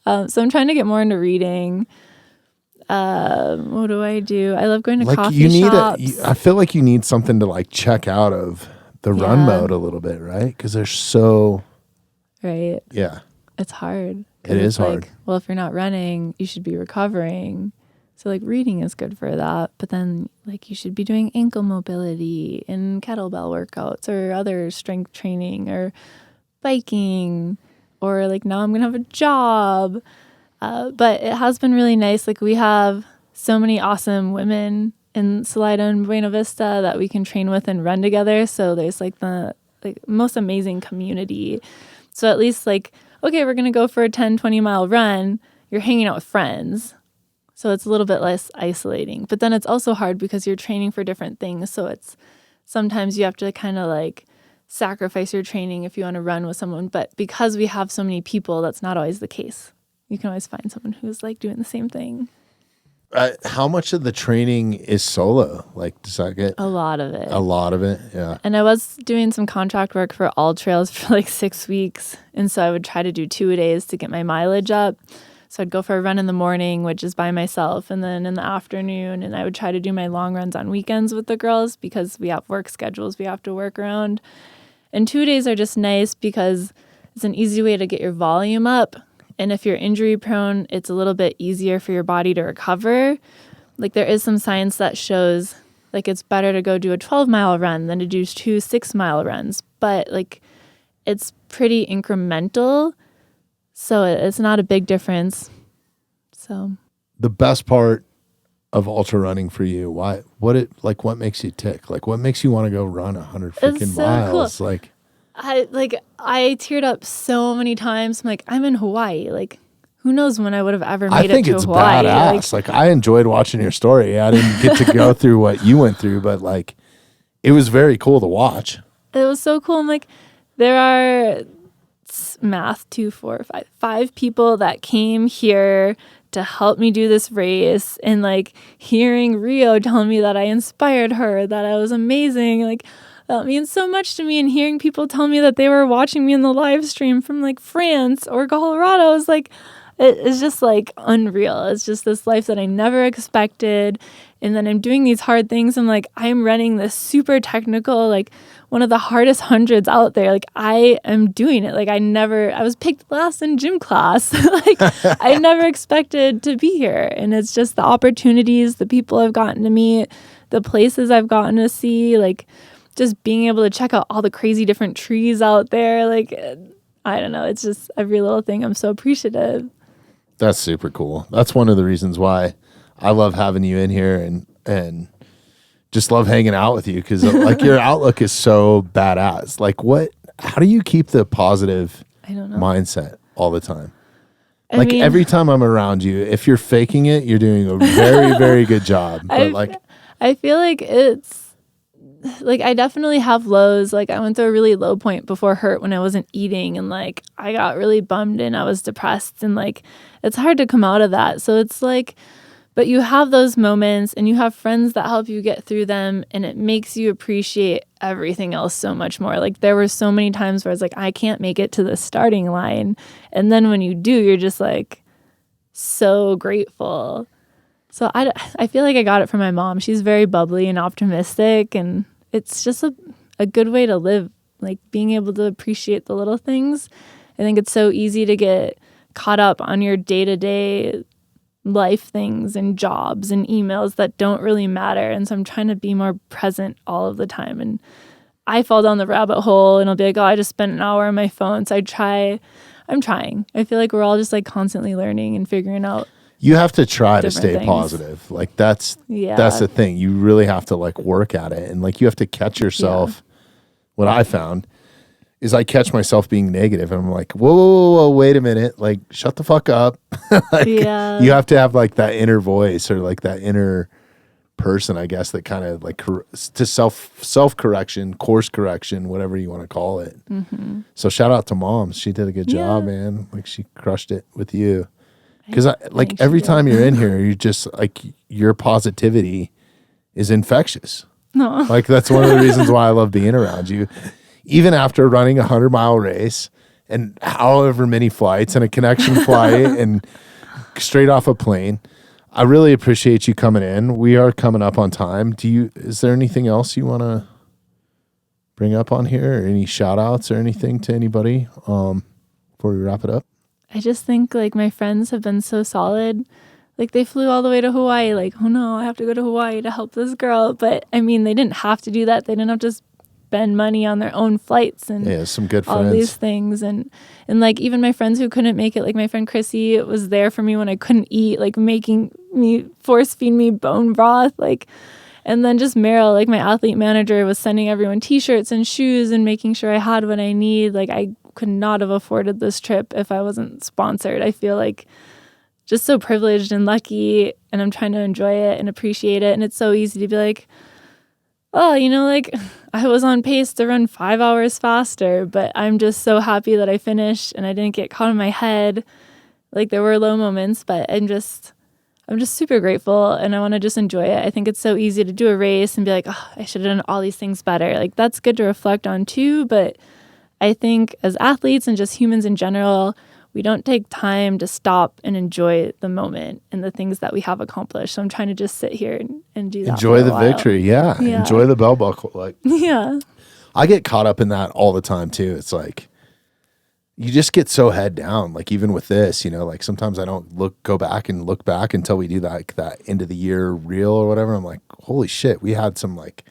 So I'm trying to get more into reading. What do? I love going to like coffee you need shops. I feel like you need something to like check out of the run Yeah. mode a little bit, right? Because they're so Right. yeah. It's hard. 'Cause It is it's like, hard. well, if you're not running, you should be recovering. So like reading is good for that. But then like you should be doing ankle mobility and kettlebell workouts or other strength training or biking or like now I'm going to have a job. But it has been really nice. Like we have so many awesome women in Salida and Buena Vista that we can train with and run together. So there's like the most amazing community. So at least like, okay, we're going to go for a 10, 20 mile run. You're hanging out with friends. So it's a little bit less isolating. But then it's also hard because you're training for different things. So it's sometimes you have to kind of like sacrifice your training if you want to run with someone. But because we have so many people, that's not always the case. You can always find someone who's like doing the same thing. How much of the training is solo? Like, does that get A lot of it. a lot of it? Yeah. And I was doing some contract work for All Trails for like 6 weeks. And so I would try to do 2-a-days to get my mileage up. So I'd go for a run in the morning, which is by myself, and then in the afternoon. And I would try to do my long runs on weekends with the girls because we have work schedules we have to work around. And 2 days are just nice because it's an easy way to get your volume up. And if you're injury prone, it's a little bit easier for your body to recover. Like there is some science that shows like it's better to go do a 12-mile run than to do 2 6-mile runs. But like it's pretty incremental. So it's not a big difference. So The best part of ultra running for you, what makes you tick? Like what makes you want to go run 100 freaking so miles? cool. Like I teared up so many times. I'm like, I'm in Hawaii. Like, who knows when I would have ever made I think it to it's Hawaii. badass. Like I enjoyed watching your story. I didn't get to go through what you went through, but like it was very cool to watch. It was so cool. I'm like, there are math 2, 4, 5 people that came here to help me do this race, and like hearing Rio telling me that I inspired her, that I was amazing, like that means so much to me. And hearing people tell me that they were watching me in the live stream from like France or Colorado is like, it's just like unreal. It's just this life that I never expected. And then I'm doing these hard things. I'm like, I'm running this super technical, like one of the hardest hundreds out there. Like I am doing it. Like I was picked last in gym class. Like I never expected to be here. And it's just the opportunities, the people I've gotten to meet, the places I've gotten to see, like just being able to check out all the crazy different trees out there. Like, I don't know. It's just every little thing. I'm so appreciative. That's super cool. That's one of the reasons why I love having you in here and just love hanging out with you, because like your outlook is so badass. Like how do you keep the positive I don't know. mindset all the time? I Like mean, every time I'm around you, if you're faking it, you're doing a very, very good job. But I feel like it's like I definitely have lows. Like I went through a really low point before hurt when I wasn't eating, and like I got really bummed and I was depressed, and like it's hard to come out of that. So it's like, but you have those moments and you have friends that help you get through them, and it makes you appreciate everything else so much more. Like there were so many times where I was like, I can't make it to the starting line. And then when you do, you're just like so grateful. So I feel like I got it from my mom. She's very bubbly and optimistic, and it's just a good way to live, like being able to appreciate the little things. I think it's so easy to get caught up on your day-to-day life things and jobs and emails that don't really matter. And so I'm trying to be more present all of the time. And I fall down the rabbit hole and I'll be like, oh, I just spent an hour on my phone. So I'm trying. I feel like we're all just like constantly learning and figuring out. you have to try to different stay things. positive. Like that's Yeah. the thing. You really have to like work at it, and like you have to catch yourself. What I found is I catch myself being negative, and I'm like, whoa, wait a minute, like shut the fuck up. Like, Yeah. you have to have like that inner voice or like that inner person, I guess, that kind of like to self correction, course correction, whatever you want to call it. Mm-hmm. So shout out to Mom. She did a good job, Yeah. man. Like she crushed it with you. Because like think she every did. time you're in here, you just like your positivity is infectious. No. Like that's one of the reasons why I love being around you. Even after running a 100-mile race and however many flights and a connection flight and straight off a plane, I really appreciate you coming in. We are coming up on time. Is there anything else you want to bring up on here, or any shout outs or anything to anybody before we wrap it up? I just think like my friends have been so solid. Like they flew all the way to Hawaii. Like, oh no, I have to go to Hawaii to help this girl. But I mean, they didn't have to do that. They didn't have to spend money on their own flights and Yeah, some good all friends. these things. And like even my friends who couldn't make it, like my friend Chrissy was there for me when I couldn't eat, like making me force feed me bone broth. Like, and then just Meryl, like my athlete manager, was sending everyone t-shirts and shoes and making sure I had what I need. Like I could not have afforded this trip if I wasn't sponsored. I feel like just so privileged and lucky, and I'm trying to enjoy it and appreciate it. And it's so easy to be like, oh, like I was on pace to run 5 hours faster, but I'm just so happy that I finished and I didn't get caught in my head. Like there were low moments, but I'm just super grateful and I want to just enjoy it. I think it's so easy to do a race and be like, oh, I should have done all these things better. Like that's good to reflect on too, but I think as athletes and just humans in general, we don't take time to stop and enjoy the moment and the things that we have accomplished. So I'm trying to just sit here and do that. Enjoy the victory. Yeah. Enjoy the belt buckle. Like, yeah. I get caught up in that all the time too. It's like, you just get so head down. Like even with this, like sometimes I don't go back until we do that end of the year reel or whatever. I'm like, holy shit, we had some like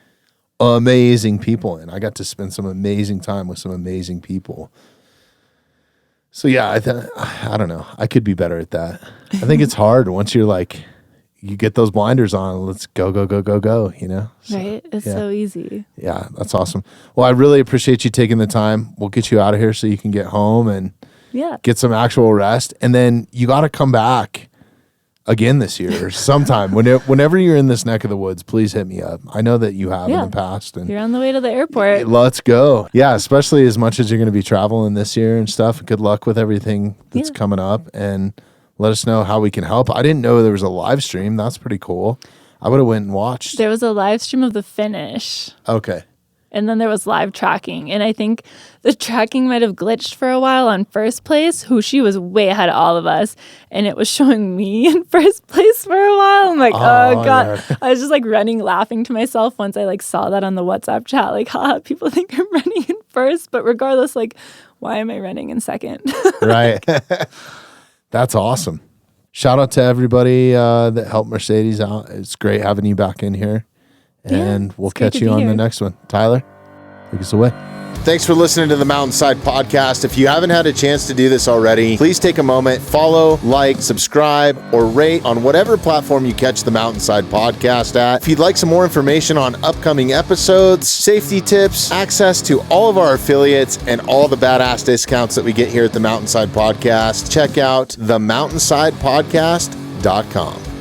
amazing people and I got to spend some amazing time with some amazing people. So yeah, I don't know. I could be better at that. I think it's hard once you're like, you get those blinders on. Let's go, So, right? It's so easy. Yeah, that's awesome. Well, I really appreciate you taking the time. We'll get you out of here so you can get home and get some actual rest. And then you got to come back again this year or sometime. Whenever you're in this neck of the woods, please hit me up. I know that you have in the past. And you're on the way to the airport. Let's go. Yeah, especially as much as you're going to be traveling this year and stuff. Good luck with everything that's coming up and let us know how we can help. I didn't know there was a live stream. That's pretty cool. I would have went and watched. There was a live stream of the finish. Okay. And then there was live tracking. And I think the tracking might have glitched for a while on first place, she was way ahead of all of us. And it was showing me in first place for a while. I'm like, oh God. Yeah. I was just like running, laughing to myself once I like saw that on the WhatsApp chat. Like, people think I'm running in first. But regardless, like, why am I running in second? Right. That's awesome. Shout out to everybody that helped Mercedes out. It's great having you back in here. And we'll catch you on the next one. Tyler, take us away. Thanks for listening to the Mountainside Podcast. If you haven't had a chance to do this already, please take a moment, follow, like, subscribe, or rate on whatever platform you catch the Mountainside Podcast at. If you'd like some more information on upcoming episodes, safety tips, access to all of our affiliates, and all the badass discounts that we get here at the Mountainside Podcast, check out themountainsidepodcast.com.